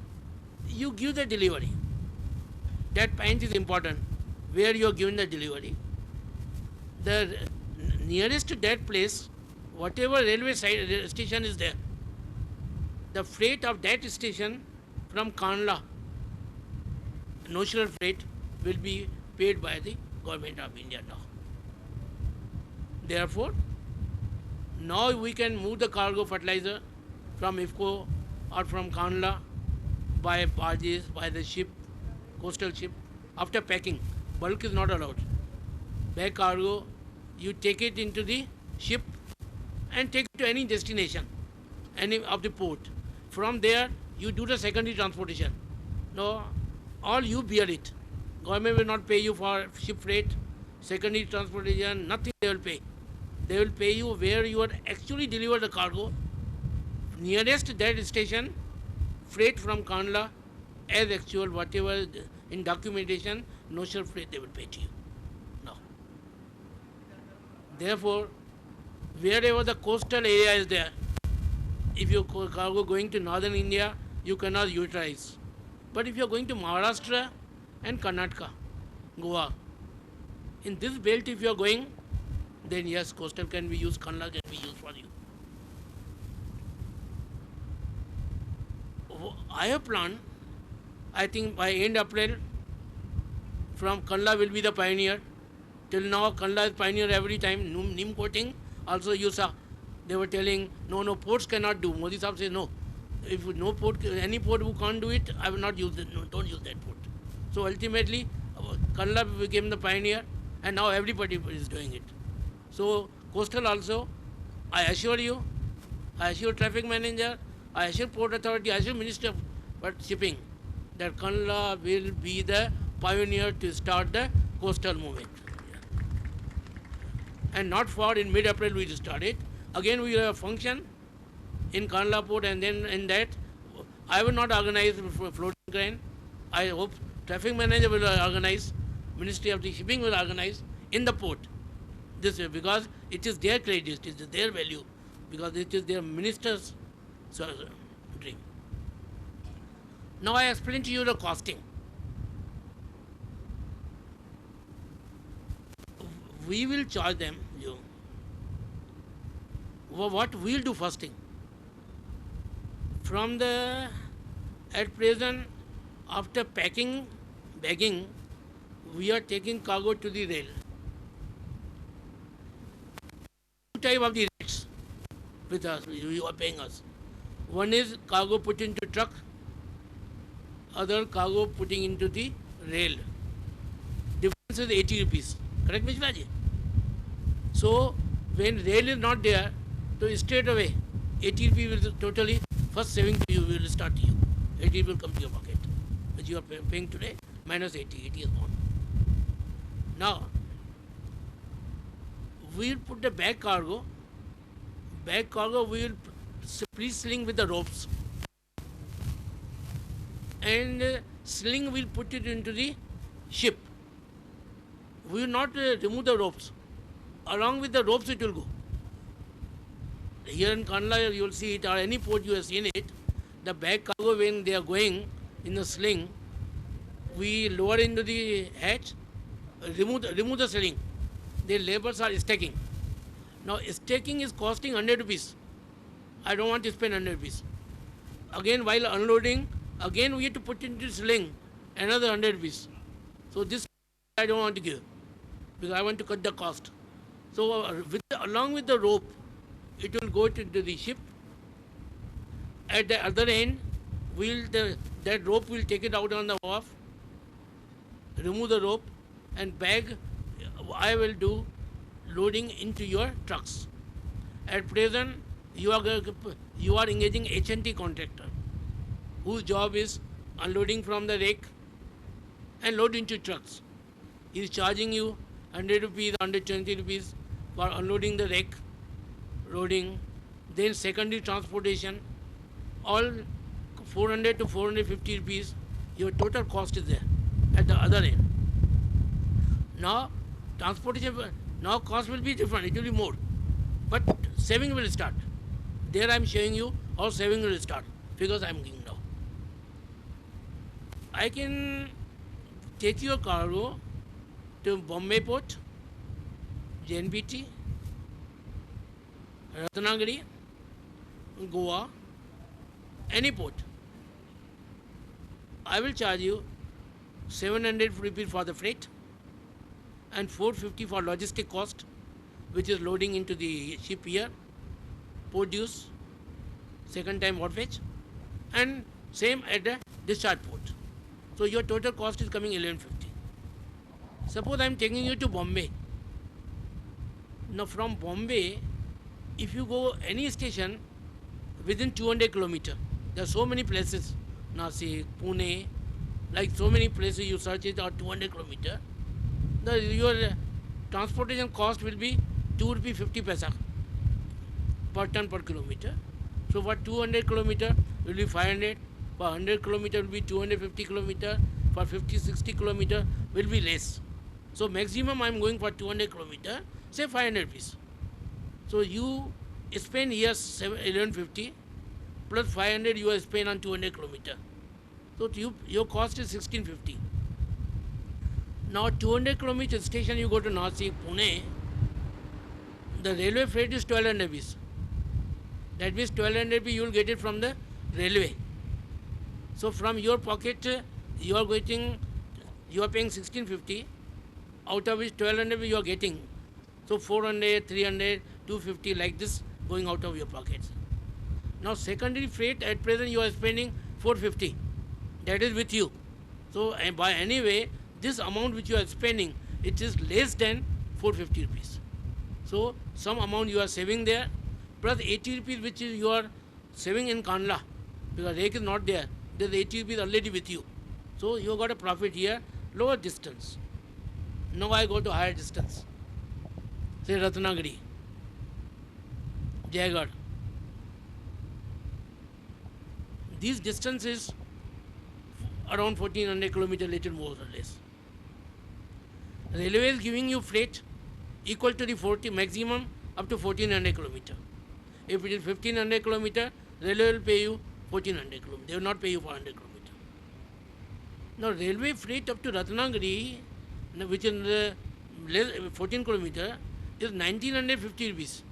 you give the delivery. That point is important, where you are giving the delivery. The nearest to that place, whatever railway station is there, the freight of that station from Kandla, notional freight, will be paid by the Government of India now. Therefore, now we can move the cargo fertilizer from IFCO or from Kandla by barges, by the ship, coastal ship, after packing. Bulk is not allowed. Bag cargo, you take it into the ship and take it to any destination, any of the port. From there, you do the secondary transportation. No, all you bear it. Government will not pay you for ship freight, secondary transportation, nothing they will pay. They will pay you where you are actually delivered the cargo, nearest that station, freight from Kandla, as actual, whatever in documentation, notional freight they will pay to you. No. Therefore, wherever the coastal area is there, if your cargo going to northern India, you cannot utilize. But if you are going to Maharashtra and Karnataka, Goa, in this belt if you are going, then yes, coastal can be used, Kandla can be used for you. I have planned, I think by end April, from Kandla will be the pioneer. Till now, Kandla is pioneer every time. Neem coating, also you saw. They were telling, no, ports cannot do. Modi Sahib says, no. If no port, any port who can't do it, I will not use it. No, don't use that port. So ultimately, Kandla became the pioneer, and now everybody is doing it. So coastal also, I assure you, I assure traffic manager, I assure port authority, I assure Minister of Shipping, that Kandla will be the pioneer to start the coastal movement. And not for in mid-April we will start it. Again we will have a function in Kandla port, and then in that I will not organize floating crane. I hope traffic manager will organize, Ministry of the Shipping will organize in the port. This way, because it is their credit, it is their value, because it is their minister's dream. Now I explain to you the costing. We will charge them, you. What we will do first thing. From the, at present, after packing, bagging, we are taking cargo to the rail. type of the rates with us, you are paying us. One is cargo put into truck, other cargo putting into the rail. Difference is 80 rupees. Correct, Mishra ji? So when rail is not there, so straight away 80 rupees will totally first saving to you will start to you. 80 will come to your pocket, which you are paying today minus 80. 80 is gone. Now we will put the back cargo. Back cargo we will pre-sling with the ropes, and sling will put it into the ship. We will not remove the ropes. Along with the ropes it will go. Here in Kandla you will see it, or any port you have seen it, the back cargo when they are going in the sling, we lower into the hatch, remove the sling. The labors are stacking. Now stacking is costing 100 rupees. I don't want to spend 100 rupees. Again while unloading, again we have to put into sling another 100 rupees. So this I don't want to give, because I want to cut the cost. So along with the rope, it will go into the ship. At the other end, that rope will take it out on the wharf, remove the rope, and bag. I will do loading into your trucks. At present, you are engaging H&T contractor, whose job is unloading from the rake and load into trucks. He is charging you 100 rupees, 120 rupees for unloading the rake, loading, then secondary transportation, all 400 to 450 rupees. Your total cost is there at the other end. Now transportation, now cost will be different, it will be more, but saving will start. There I am showing you how saving will start, figures I am giving now. I can take your cargo to Bombay Port, JNPT, Ratnagiri, Goa, any port. I will charge you 700 rupees for the freight and 450 for logistic cost, which is loading into the ship here, port dues, second time wharfage, and same at the discharge port. So your total cost is coming 1150. Suppose I am taking you to Bombay. Now from Bombay, if you go any station within 200 kilometers, there are so many places, Nasik, Pune, like so many places you search it are 200 kilometers. Your transportation cost will be 2 rupee 50 paisa per ton per kilometer. So for 200 kilometers will be 500, for 100 kilometers will be 250 kilometers, for 50-60 kilometers will be less. So maximum I am going for 200 kilometers, say 500 rupees. So you spend here 1150 plus 500 you spend on 200 kilometers. So your cost is 1650. Now 200 kilometer station you go to Nasik, Pune, the railway freight is 1200 rupees. That means 1200 rupees you will get it from the railway. So from your pocket you are paying 1650, out of which 1200 you are getting. So 400, 300, 250 like this going out of your pockets. Now secondary freight at present you are spending 450. That is with you. So by any way, this amount which you are spending, it is less than 450 rupees. So some amount you are saving there, plus 80 rupees which is you are saving in Kandla, because rake is not there. There is 80 rupees already with you. So you got a profit here, lower distance. Now I go to higher distance. Say Ratnagiri, Jaigarh. These distances around 1400 kilometers, little more or less. Railway is giving you freight equal to the 40 maximum up to 1400 kilometers. If it is 1500 kilometers, railway will pay you 1400 kilometers. They will not pay you 400 kilometers. Now railway freight up to Ratnagiri, which is 14 kilometers, is 1950 rupees.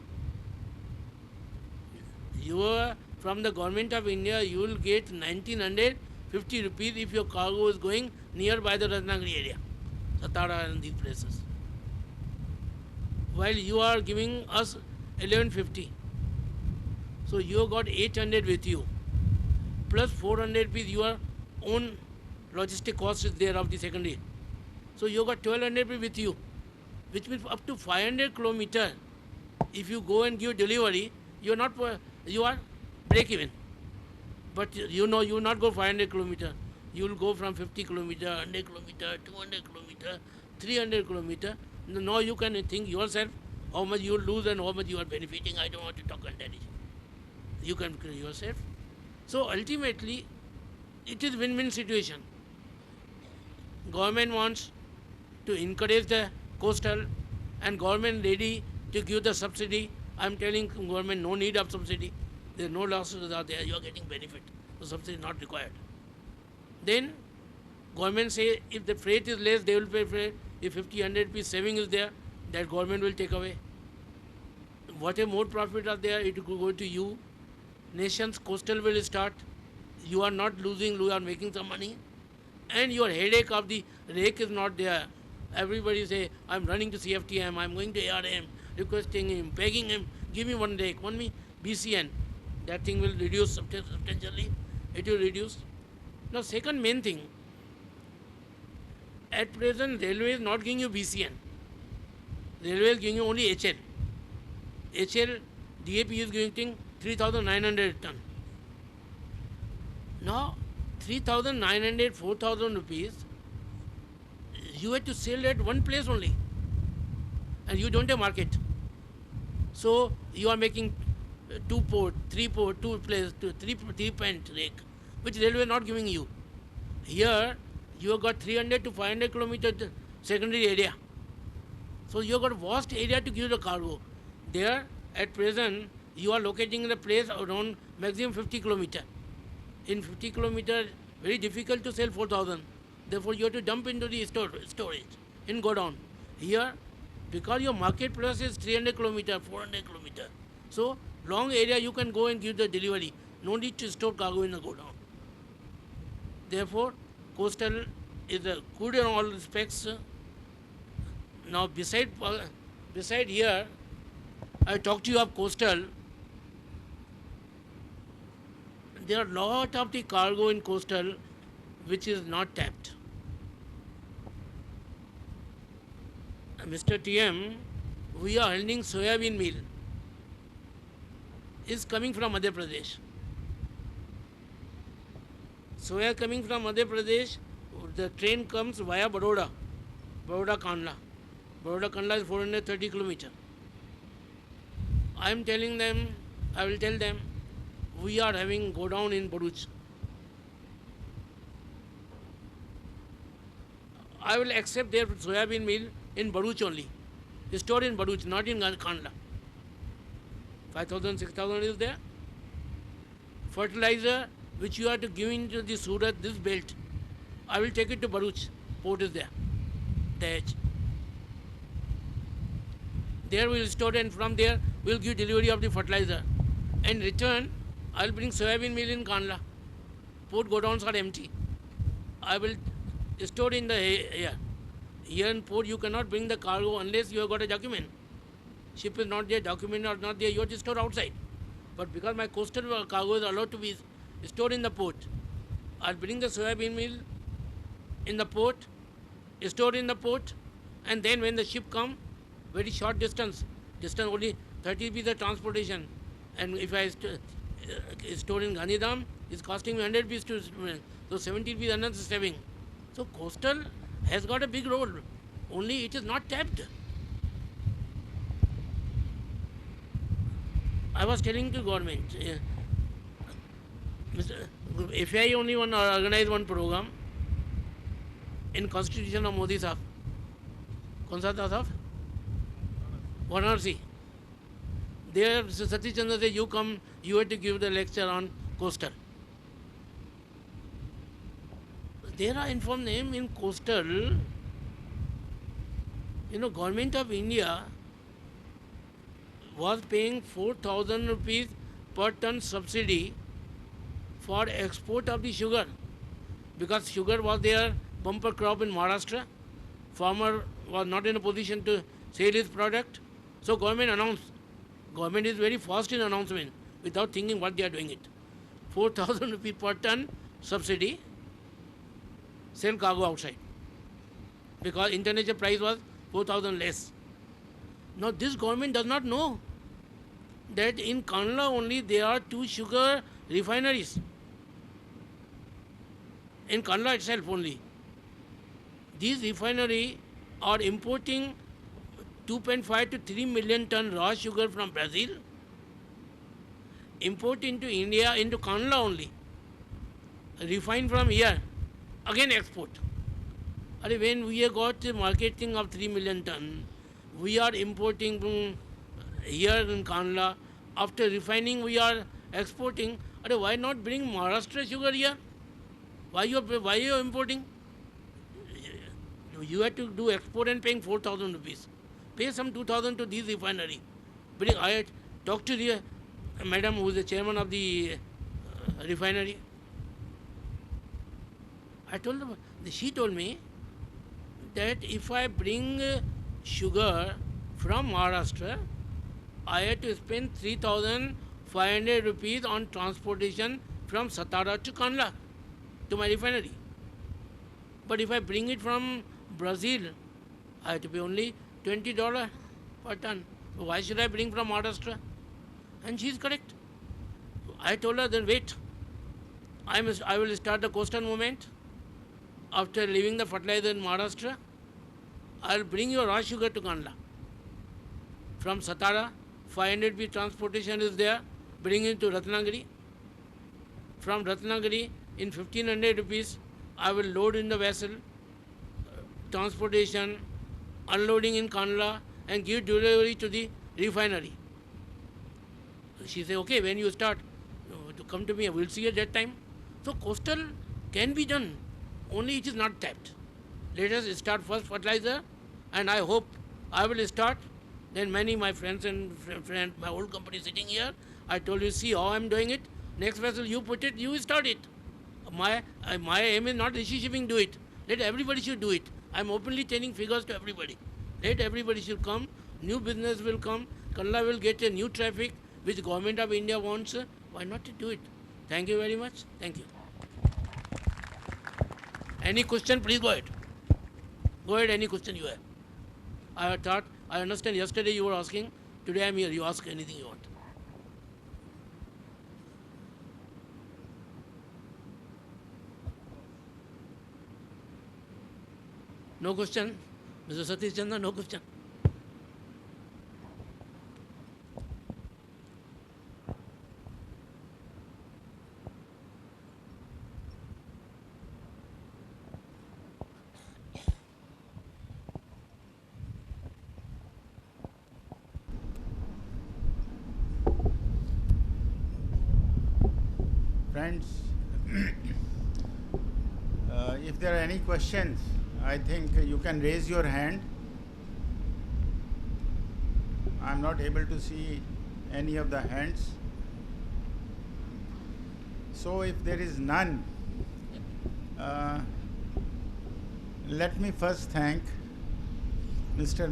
You are from the government of India, you will get 1950 rupees if your cargo is going nearby the Ratnagiri area, Satara and these places. While you are giving us 1150. So you got 800 with you, plus 400 rupees your own logistic cost is there of the secondary. So you got 1200 rupees with you, which means up to 500 kilometer. If you go and give delivery, you are not you are break even. But you know you will not go 500 kilometer. You will go from 50 kilometer, 100 kilometer, 200 kilometer, 300 kilometer. Now you can think yourself how much you will lose and how much you are benefiting. I don't want to talk on that. You can yourself. So ultimately, it is win-win situation. Government wants to encourage the coastal, and government ready to give the subsidy. I am telling government no need of subsidy. There are no losses are there. You are getting benefit. So subsidy is not required. Then government say if the freight is less, they will pay freight. If 50, 100 rupees saving is there, that government will take away. Whatever more profit are there, it will go to you. Nations coastal will start. You are not losing, you are making some money. And your headache of the rake is not there. Everybody say, I'm running to CFTM, I'm going to ARM, requesting him, begging him, give me one rake, one me BCN. That thing will reduce substantially. It will reduce. Now, second main thing, at present, railway is not giving you BCN. Railway is giving you only HL. HL, DAP is giving 3,900 ton. Now, 3,900, 4,000 rupees, you have to sell at one place only. And you don't have market. So, you are making two port, two place, three pent rake, which railway is not giving you. Here, you have got 300 to 500 kilometer secondary area. So, you have got vast area to give the cargo. There, at present, you are locating in a place around maximum 50 kilometer. In 50 kilometer, very difficult to sell 4,000. Therefore, you have to dump into the storage in godown. Here, because your market plus is 300 kilometer, 400 kilometer. So, long area you can go and give the delivery. No need to store cargo in the godown. Therefore, coastal is a good in all respects. Now, beside here, I talked to you of coastal. There are lot of the cargo in coastal which is not tapped. Mr. TM, we are handling soybean meal. Is coming from Madhya Pradesh. Soya coming from Madhya Pradesh, the train comes via Baroda, Kandla. Baroda Kandla is 430 kilometers. I am telling them, I will tell them, we are having go down in Bharuch. I will accept their soybean meal in Bharuch only. Stored in Bharuch, not in Kandla. 5,000, 6,000 is there. Fertilizer, which you are to give into the Surat, this belt, I will take it to Bharuch. Port is there. Dahej. There we will store, and from there we will give delivery of the fertilizer. In return, I will bring soybean meal in Kandla. Port godowns are empty. I will store in the air. Here in port, you cannot bring the cargo unless you have got a document. Ship is not there, document is not there, you have to store outside. But because my coastal cargo is allowed to be stored in the port, I'll bring the soybean meal in the port, stored in the port, and then when the ship comes, very short distance only 30 rupees the transportation. And if I store in Gandhidham, it's costing me 100 rupees to, so 70 rupees another saving. So coastal has got a big role, only it is not tapped. I was telling to government, FAI only organized one program in constitution of Modi Sahab. कौन सा था साहब? Varanasi. There, Satish Chandra said, you come, you have to give the lecture on coastal. There I informed him in coastal, government of India was paying 4,000 rupees per ton subsidy for export of the sugar, because sugar was their bumper crop in Maharashtra. Farmer was not in a position to sell his product. So government announced Government is very fast in announcement without thinking what they are doing it. 4,000 rupees per ton subsidy, sell cargo outside. Because international price was 4,000 less. Now this government does not know that in Kandla only there are 2 sugar refineries. In Kandla itself only. These refineries are importing 2.5 to 3 million ton raw sugar from Brazil, import into India, into Kandla only, refine from here, again export. When we have got the marketing of 3 million ton, we are importing from here in Kandla. After refining, we are exporting. Why not bring Maharashtra sugar here? Why you are importing? You have to do export and paying 4,000 rupees. Pay some 2,000 to these refinery. I talked to the madam who is the chairman of the refinery. I told her, she told me that if I bring sugar from Maharashtra, I had to spend 3,500 rupees on transportation from Satara to Kandla to my refinery. But if I bring it from Brazil, I have to pay only $20 per ton. So why should I bring from Maharashtra? And she is correct. I told her, then wait. I will start the coastal movement. After leaving the fertilizer in Maharashtra, I will bring your raw sugar to Kandla. From Satara, 500 rupees transportation is there. Bring it to Ratnagiri. From Ratnagiri, in 1,500 rupees, I will load in the vessel, transportation, unloading in Kandla, and give delivery to the refinery. She said, okay, when you start, to come to me, we'll see at that time. So coastal can be done, only it is not tapped. Let us start first fertilizer, and I hope I will start. Then many my friends and my old company sitting here, I told you, see how I'm doing it. Next vessel you put it, you start it. My aim is not Rishi Shipping do it. Let everybody should do it. I'm openly telling figures to everybody. Let everybody should come. New business will come. Kandla will get a new traffic which government of India wants. Why not to do it? Thank you very much. Thank you. Any question, please go ahead. Go ahead, any question you have. I understand yesterday you were asking. Today I'm here. You ask anything you want. No question? Mr. Satish Chandra, no question? Friends, if there are any questions, I think you can raise your hand. I'm not able to see any of the hands. So if there is none, let me first thank Mr.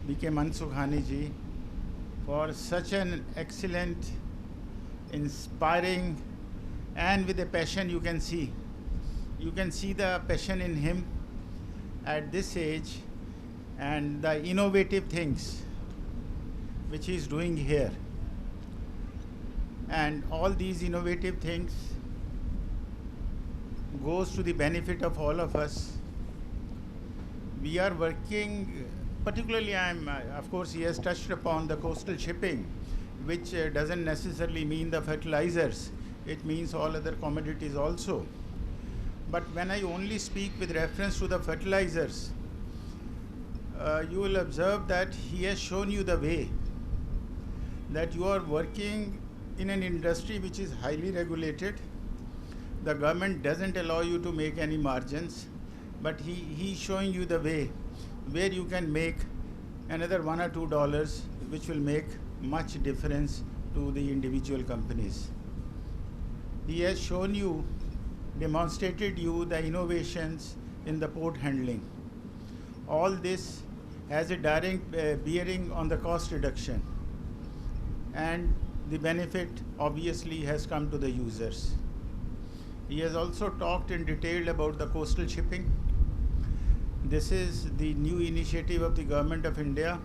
B.K. Mansukhani ji for such an excellent, inspiring, and with a passion you can see. You can see the passion in him at this age and the innovative things which he is doing here. And all these innovative things goes to the benefit of all of us. We are working, particularly of course he has touched upon the coastal shipping, which doesn't necessarily mean the fertilizers. It means all other commodities also. But when I only speak with reference to the fertilizers, you will observe that he has shown you the way, that you are working in an industry which is highly regulated. The government doesn't allow you to make any margins, but he's showing you the way where you can make another $1 or $2, which will make much difference to the individual companies. He has shown you, demonstrated you the innovations in the port handling. All this has a direct bearing on the cost reduction. and the benefit obviously has come to the users. He has also talked in detail about the coastal shipping. This is the new initiative of the Government of India,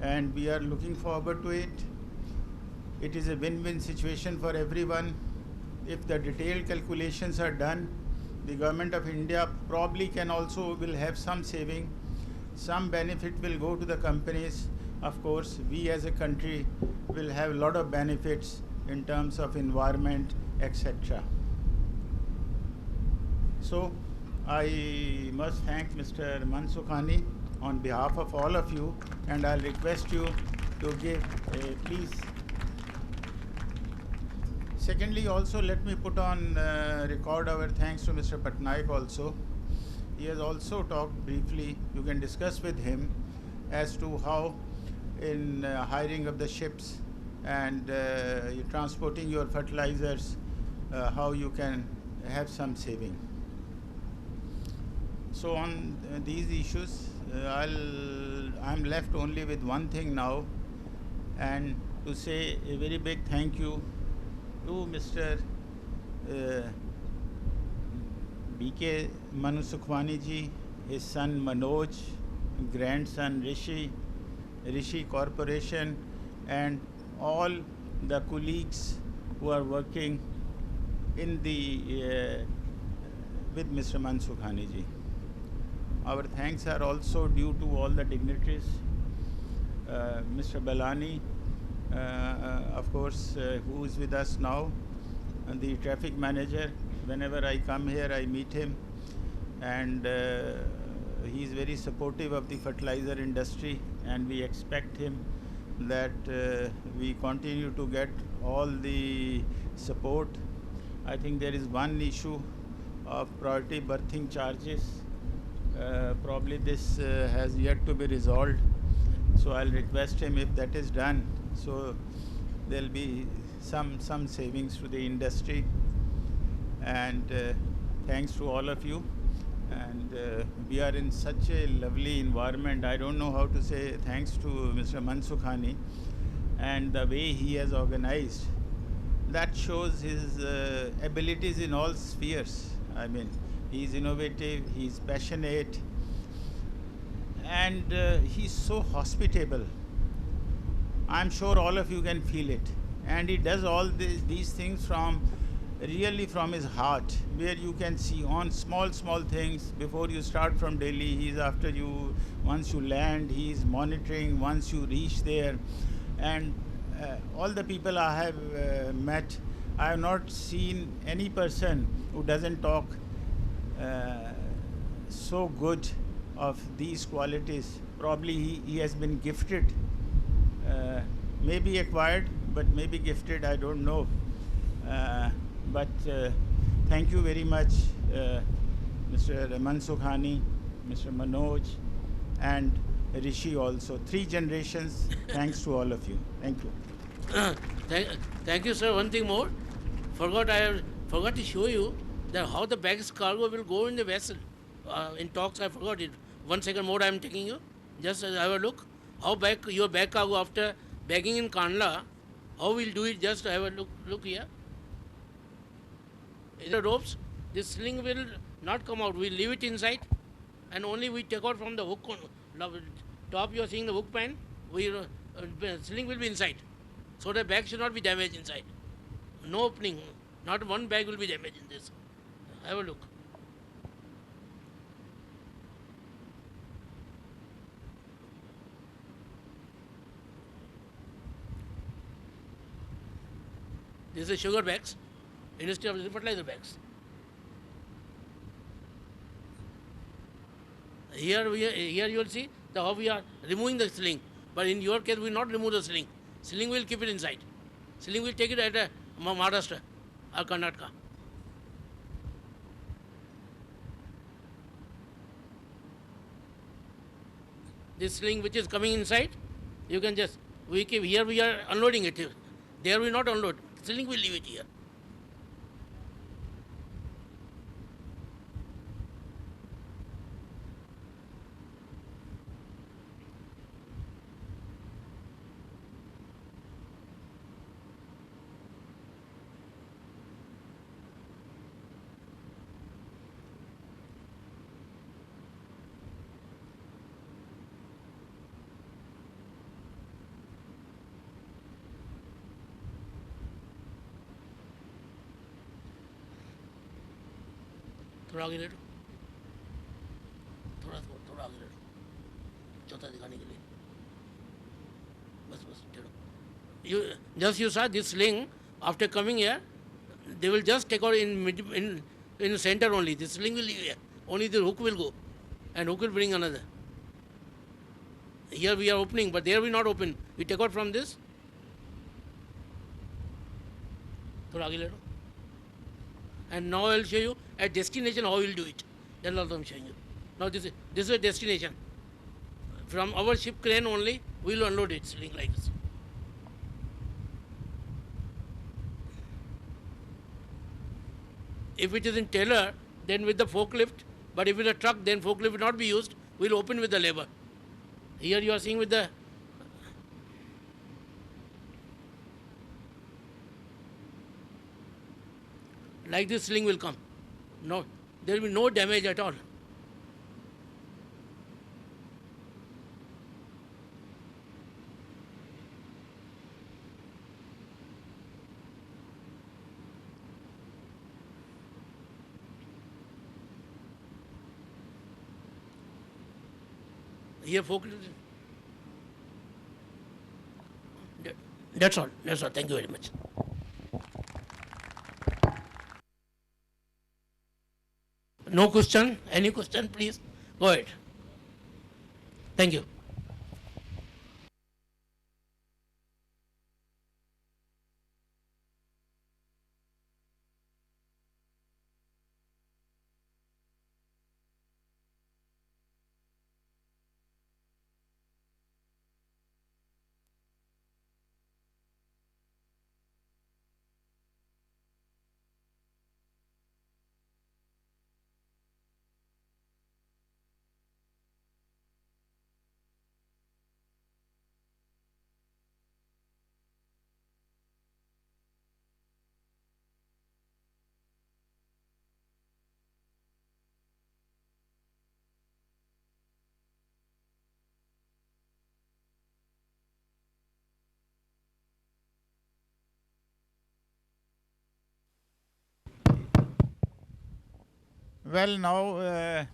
and we are looking forward to it. It is a win-win situation for everyone. If the detailed calculations are done, the Government of India probably will have some saving. Some benefit will go to the companies. Of course, we as a country will have a lot of benefits in terms of environment, etc. So, I must thank Mr. Mansukhani on behalf of all of you, and I'll request you to give a please. Secondly, also let me put on record our thanks to Mr. Patnaik also. He has also talked briefly, you can discuss with him as to how in hiring of the ships and transporting your fertilizers, how you can have some saving. So on these issues, I'm left only with one thing now, and to say a very big thank you to Mr. B.K. Mansukhani ji, his son Manoj, grandson Rishi Corporation, and all the colleagues who are working in the with Mr. Mansukhani ji. Our thanks are also due to all the dignitaries, Mr. Balani, of course, who is with us now, and the traffic manager. Whenever I come here, I meet him, and he is very supportive of the fertilizer industry, and we expect him that we continue to get all the support. I think there is one issue of priority berthing charges. Probably this has yet to be resolved, so I'll request him if that is done, so there'll be some savings to the industry. And thanks to all of you, and we are in such a lovely environment. I don't know how to say thanks to Mr. Mansukhani and the way he has organized. That shows his abilities in all spheres. I mean, he's innovative, he's passionate, and he's so hospitable. I'm sure all of you can feel it. And he does all these things really from his heart, where you can see on small things. Before you start from Delhi, he's after you. Once you land, he's monitoring once you reach there. And all the people I have met, I have not seen any person who doesn't talk so good of these qualities. Probably he has been gifted, maybe acquired, but maybe gifted, I don't know. But thank you very much, Mr. Mansukhani, Mr. Manoj, and Rishi also. 3 generations, thanks to all of you. Thank you. Thank you, sir. One thing more. I forgot to show you that how the baggage cargo will go in the vessel. In talks, I forgot it. 1 second more, I am taking you. Just have a look. How your bag cargo after bagging in Kandla, how we'll do it. Just have a look. Look here. The ropes, this sling will not come out. We leave it inside, and only we take out from the hook top. You are seeing the hook pan. Sling will be inside, so the bag should not be damaged inside. No opening. Not one bag will be damaged in this. Have a look. This is sugar bags instead of the fertilizer bags. Here you will see how we are removing the sling. But in your case, we will not remove the sling. Sling will keep it inside. Sling will take it at Maharashtra or Karnataka. This sling which is coming inside, you can just, here we are unloading it. There we not unload. Sling will leave it here. थोड़ा आगे लेटो, थोड़ा आगे लेटो, चौथा दिखाने के लिए, बस टेढ़ो. You saw this sling. After coming here, they will just take out in the center only. This sling will leave here. Only the hook will go, and hook will bring another. Here we are opening, but there we not open. We take out from this. थोड़ा आगे ले लो. And now I will show you at destination how we will do it. Then also I am showing you. Now this is a destination. From our ship crane only, we will unload it, sling like this. If it is in trailer, then with the forklift. But if it is a truck, then forklift will not be used. We will open with the lever. Here you are seeing with the like this sling will come. No, there will be no damage at all. Here forklift. That's all. Thank you very much. No question? Any question, please? Go ahead. Thank you. Well, now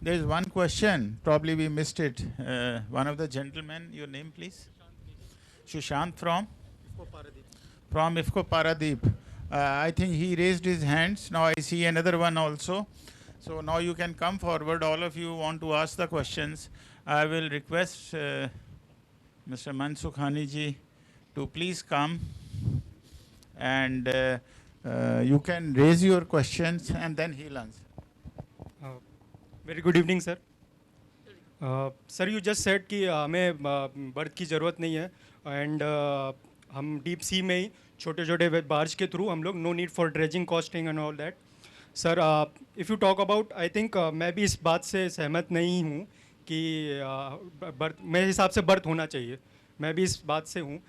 there is one question. Probably we missed it. One of the gentlemen, your name, please. Sushant from? From IFCO Paradeep. I think he raised his hands. Now I see another one also. So now you can come forward. All of you want to ask the questions. I will request Mr. Mansukh Hani ji to please come, and you can raise your questions and then he'll answer. Very good evening sir. Sir you just said कि हमें birth की ज़रूरत नहीं है, and हम deep sea में ही छोटे छोटे बार्ज के थ्रू हम लोग, no need for dredging, costing and all that. Sir if you talk about, I think मैं भी इस बात से सहमत नहीं हूँ कि बर्थ, मेरे हिसाब से बर्थ होना चाहिए. मैं भी इस बात से हूँ,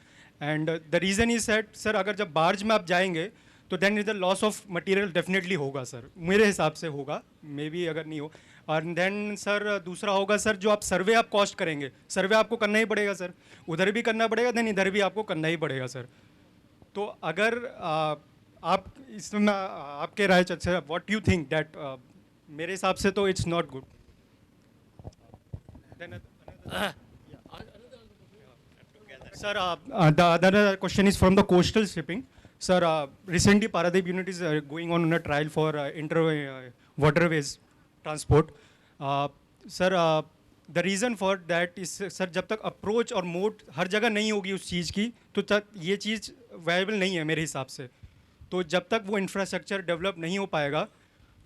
and the reason is that sir अगर जब बार्ज में आप जाएंगे तो then is the loss of material definitely होगा सर, मेरे हिसाब से होगा, मे बी अगर नहीं हो. और देन सर दूसरा होगा सर, जो आप सर्वे आप कॉस्ट करेंगे, सर्वे आपको करना ही पड़ेगा सर, उधर भी करना पड़ेगा, देन इधर भी आपको करना ही पड़ेगा सर. तो अगर आप इसमें आपके राय sir, what you think that, मेरे हिसाब से तो it's not good. Sir, the other question is from the coastal shipping. Sir, recently Paradeep unit is going on a trial for waterways transport. Sir, the reason for that is, sir, जब तक approach और mode हर जगह नहीं होगी उस चीज़ की, तो तक ये चीज़ वायबल नहीं है मेरे हिसाब से. तो जब तक वो इंफ्रास्ट्रक्चर डेवलप नहीं हो पाएगा,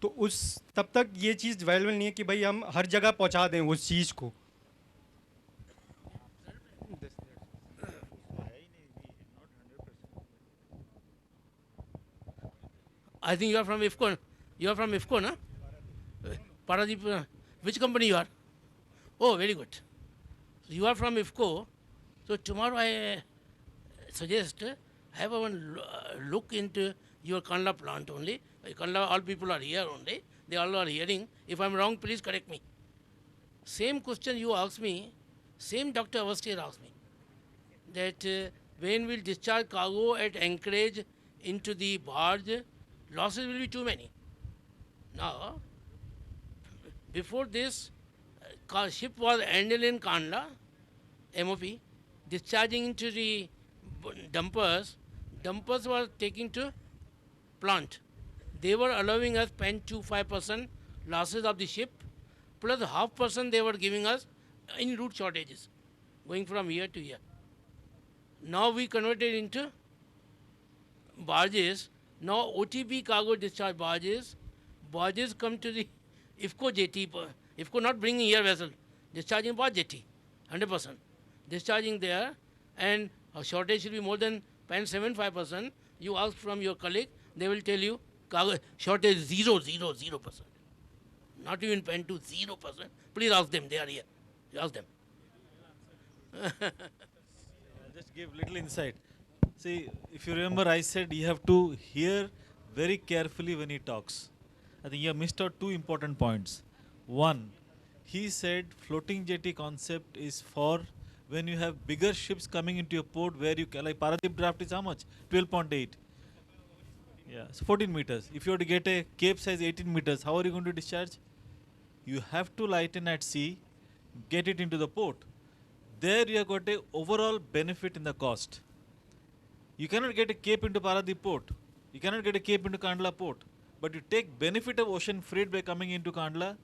तो उस तब तक ये चीज़ वायबल नहीं है कि भाई हम हर जगह पहुंचा दें उस चीज़ को. I think you are from IFCO. You are from IFCO, no? Paradeep. Which company you are? Oh, very good. So you are from IFCO. So tomorrow I suggest have one look into your Kandla plant only. Kandla, all people are here only. They all are hearing. If I'm wrong, please correct me. Same question you asked me, same Dr. Avasthi asked me. That when we'll discharge cargo at anchorage into the barge, losses will be too many. Now, Before this, ship was handled in Kandla, MOP, discharging into the dumpers. Dumpers were taking to plant. They were allowing us 0.25% losses of the ship, plus 0.5% they were giving us in route shortages, going from here to here. Now we converted into barges. Now OTB cargo discharge barges. Barges come to the IFCO jetty. IFCO not bringing here vessel, discharging barge jetty, 100%. Discharging there, and a shortage should be more than 0.75%. You ask from your colleague, they will tell you cargo shortage 0.000%. Not even 0.20%. Please ask them, they are here. Ask them. Just give little insight. See, if you remember, I said you have to hear very carefully when he talks. I think you have missed out two important points. One, he said floating jetty concept is for when you have bigger ships coming into your port where you can, like Paradip draft is how much? 12.8. Yeah, so 14 meters. If you were to get a Cape size 18 meters, how are you going to discharge? You have to lighten at sea, get it into the port. There you have got a overall benefit in the cost. You cannot get a Cape into Paradip port. You cannot get a Cape into Kandla port. But you take benefit of ocean freight by coming into Kandla.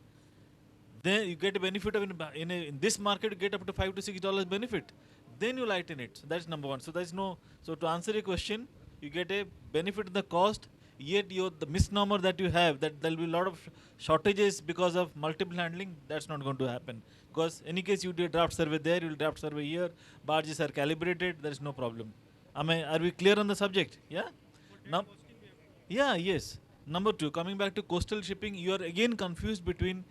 Then you get a benefit of in this market you get up to $5 to $6 benefit. Then you lighten it. So that's number one. So there's no. So to answer your question, you get a benefit in the cost. Yet the misnomer that you have that there will be a lot of shortages because of multiple handling. That's not going to happen. Because any case you do a draft survey there, you will draft survey here. Barges are calibrated. There is no problem. Are we clear on the subject? Yeah. Now. Yeah. Yes. Number two, coming back to coastal shipping, you are again confused between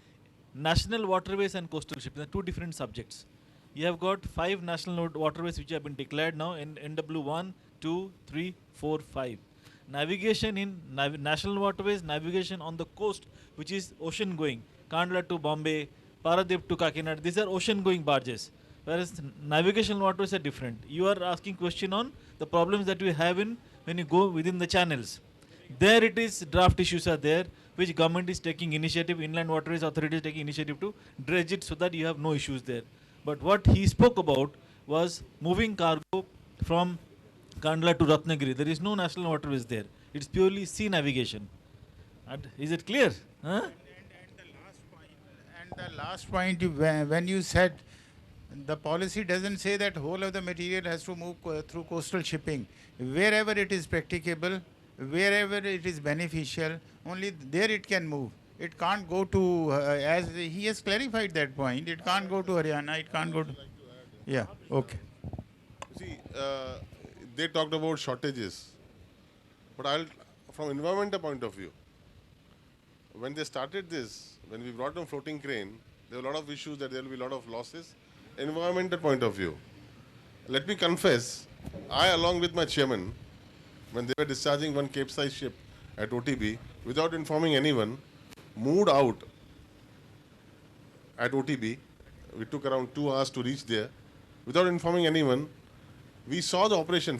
national waterways and coastal shipping. They are two different subjects. You have got 5 national waterways which have been declared now in NW 1, 2, 3, 4, 5. Navigation in national waterways, navigation on the coast, which is ocean going, Kandla to Bombay, Paradip to Kakinada. These are ocean going barges. Whereas navigational waterways are different. You are asking question on the problems that we have in when you go within the channels. There it is, draft issues are there, which government is taking initiative, Inland Waterways Authority is taking initiative to dredge it so that you have no issues there. But what he spoke about was moving cargo from Kandla to Ratnagiri. There is no national waterways there. It's purely sea navigation. And is it clear? Huh? And the last point, when you said the policy doesn't say that whole of the material has to move through coastal shipping. Wherever it is practicable, wherever it is beneficial, only there it can move. It can't go to, as he has clarified that point, it can't go to Haryana, it can't go to... Yeah, okay. See, they talked about shortages, but from environmental point of view, when they started this, when we brought on floating crane, there were a lot of issues that there will be a lot of losses. Environmental point of view, let me confess, I along with my chairman, when they were discharging one Cape-size ship at OTB, without informing anyone, moved out at OTB. We took around 2 hours to reach there. Without informing anyone, we saw the operation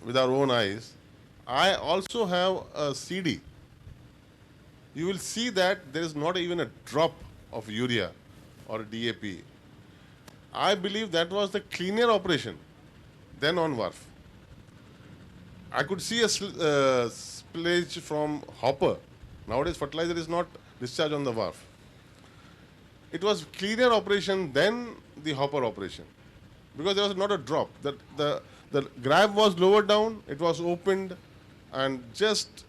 with our own eyes. I also have a CD. You will see that there is not even a drop of urea or DAP. I believe that was the cleaner operation than on wharf. I could see a spillage from hopper. Nowadays, fertilizer is not discharged on the wharf. It was cleaner operation than the hopper operation because there was not a drop. The grab was lowered down, it was opened, and just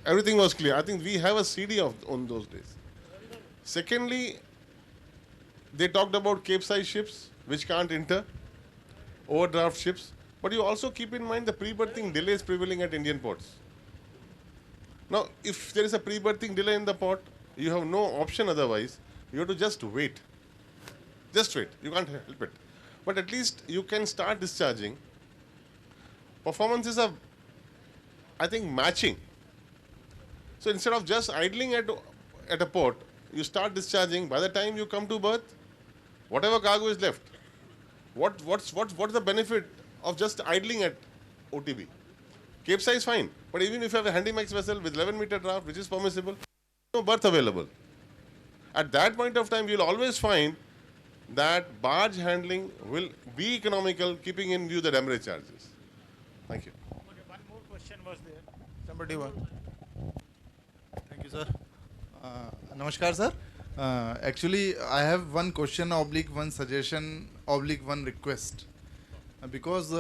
everything was clear. I think we have a CD on those days. Secondly, they talked about Cape-size ships which can't enter, overdraft ships. But you also keep in mind the pre-berthing delays prevailing at Indian ports. Now, if there is a pre-berthing delay in the port, you have no option otherwise. You have to just wait. Just wait. You can't help it. But at least you can start discharging. Performances are, I think, matching. So instead of just idling at a port, you start discharging. By the time you come to berth, whatever cargo is left, what's the benefit of just idling at OTB? Cape size fine, but even if you have a Handymax vessel with 11-meter draft, which is permissible, no berth available. At that point of time, you'll always find that barge handling will be economical, keeping in view the demurrage charges. Thank you. One more question was there. Somebody was. Thank you, sir. Namaskar, sir. Actually, I have one question, oblique one suggestion, oblique one request. Because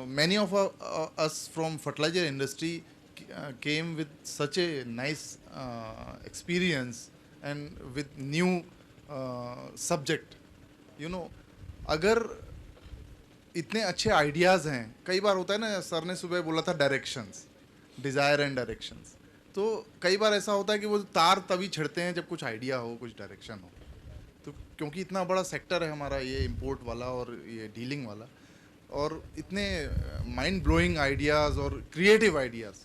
many of us from fertilizer industry came with such a nice experience and with new subject. You know, अगर इतने अच्छे ideas हैं, कई बार होता है ना, sir ने सुबह बोला था डायरेक्शंस, डिज़ायर एंड डायरेक्शंस, तो कई बार ऐसा होता है कि वो तार तभी छिड़ते हैं जब कुछ आइडिया हो, कुछ डायरेक्शन हो. तो क्योंकि इतना बड़ा सेक्टर है हमारा ये इंपोर्ट वाला और ये डीलिंग वाला, और इतने माइंड ब्लोइंग आइडियाज़ और क्रिएटिव आइडियाज़,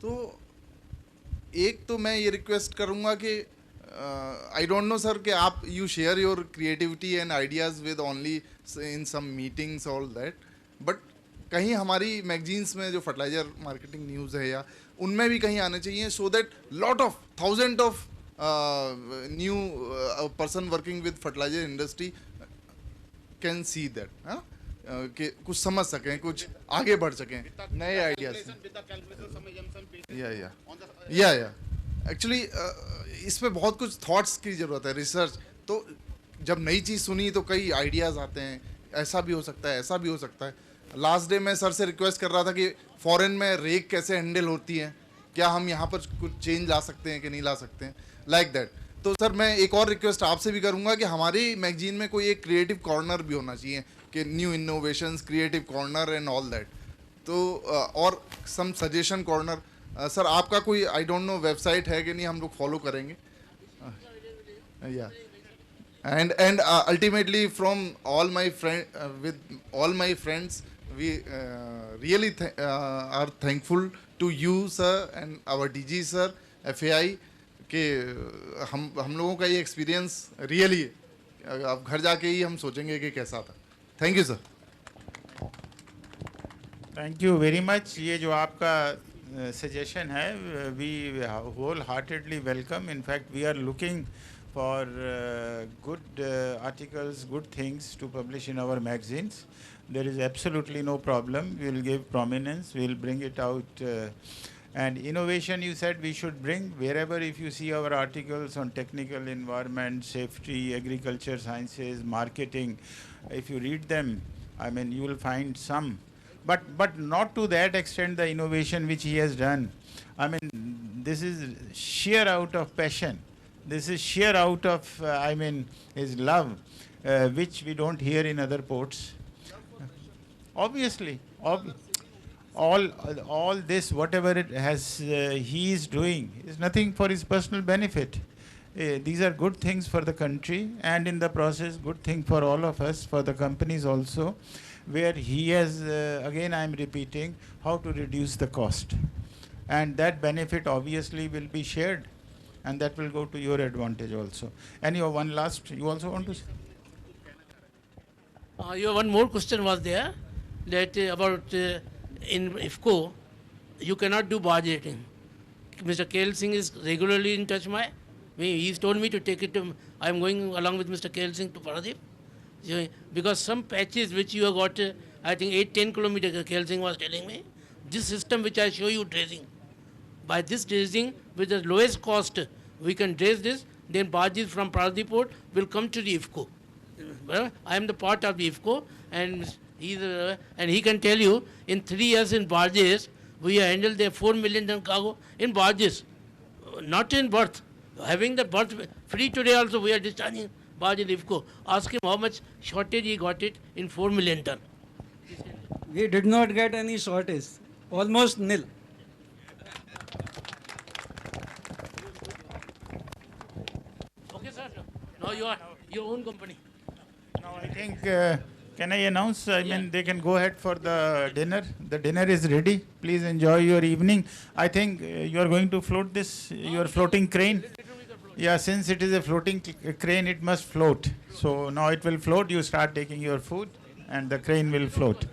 तो एक तो मैं ये रिक्वेस्ट करूँगा कि आई डोंट नो सर कि आप you share your creativity and ideas with only in some meetings all that, but कहीं हमारी मैगजीन्स में जो फर्टिलाइजर मार्केटिंग न्यूज़ है या उनमें भी कहीं आने चाहिए, so that lot of thousand of new person working with fertilizer industry can see that, है ना, कि कुछ समझ सकें, कुछ आगे बढ़ सकें, नए आइडियाज. या एक्चुअली इस पे बहुत कुछ थॉट्स की ज़रूरत है, रिसर्च. तो जब नई चीज़ सुनी तो कई आइडियाज़ आते हैं, ऐसा भी हो सकता है, ऐसा भी हो सकता है. लास्ट डे मैं सर से रिक्वेस्ट कर रहा था कि फॉरेन में रेक कैसे हैंडल होती है, क्या हम यहाँ पर कुछ चेंज ला सकते हैं कि नहीं ला सकते हैं, लाइक दैट. तो सर मैं एक और रिक्वेस्ट आपसे भी करूँगा कि हमारी मैगजीन में कोई एक क्रिएटिव कॉर्नर भी होना चाहिए, कि new innovations, creative corner and all that. तो और सम सजेशन कॉर्नर. सर आपका कोई आई डोंट नो वेबसाइट है कि नहीं, हम लोग फॉलो करेंगे. या and ultimately from all my with all my friends, we really are thankful to you sir and our DG sir FAI कि हम लोगों का ये एक्सपीरियंस रियली अब घर जाके ही हम सोचेंगे कि कैसा था. Thank you sir. Thank you very much. ये जो आपका सजेशन है, we wholeheartedly welcome. In fact we are looking for good articles, good things to publish in our magazines. There is absolutely no problem. We will give prominence. We will bring it out. And innovation, you said we should bring wherever. If you see our articles on technical, environment, safety, agriculture, sciences, marketing, if you read them, I mean, you will find some. But not to that extent the innovation which he has done. I mean, this is sheer out of passion. This is sheer out of, I mean, his love, which we don't hear in other ports. Obviously, all this, whatever it has, he is doing, is nothing for his personal benefit. These are good things for the country, and in the process, good thing for all of us, for the companies also, where he has, again I am repeating, how to reduce the cost. And that benefit obviously will be shared. And that will go to your advantage also. Anyhow, one last, you also want to say? Your one more question was there, that about in IFCO, you cannot do barge rating. Mr. KL Singh is regularly in touch. He's told me to take it to, I'm going along with Mr. KL Singh to Paradip. Because some patches which you have got, I think 8-10 kilometers, KL Singh was telling me, this system which I show you dredging, by this dredging, with the lowest cost, we can dredge this, then barges from Paradip port will come to the IFCO. I am the part of the IFCO, and he can tell you, in 3 years in barges, we handled the 4 million ton cargo in barges, not in berth. Having the berth free today also, we are discharging barge in IFCO. Ask him how much shortage he got it in 4 million ton. We did not get any shortage, almost nil. Now you are your own company. Now I think, can I announce? I mean, they can go ahead for the dinner. The dinner is ready. Please enjoy your evening. I think you are going to float this, your floating crane. Yeah, since it is a floating crane, it must float. So now it will float. You start taking your food and the crane will float.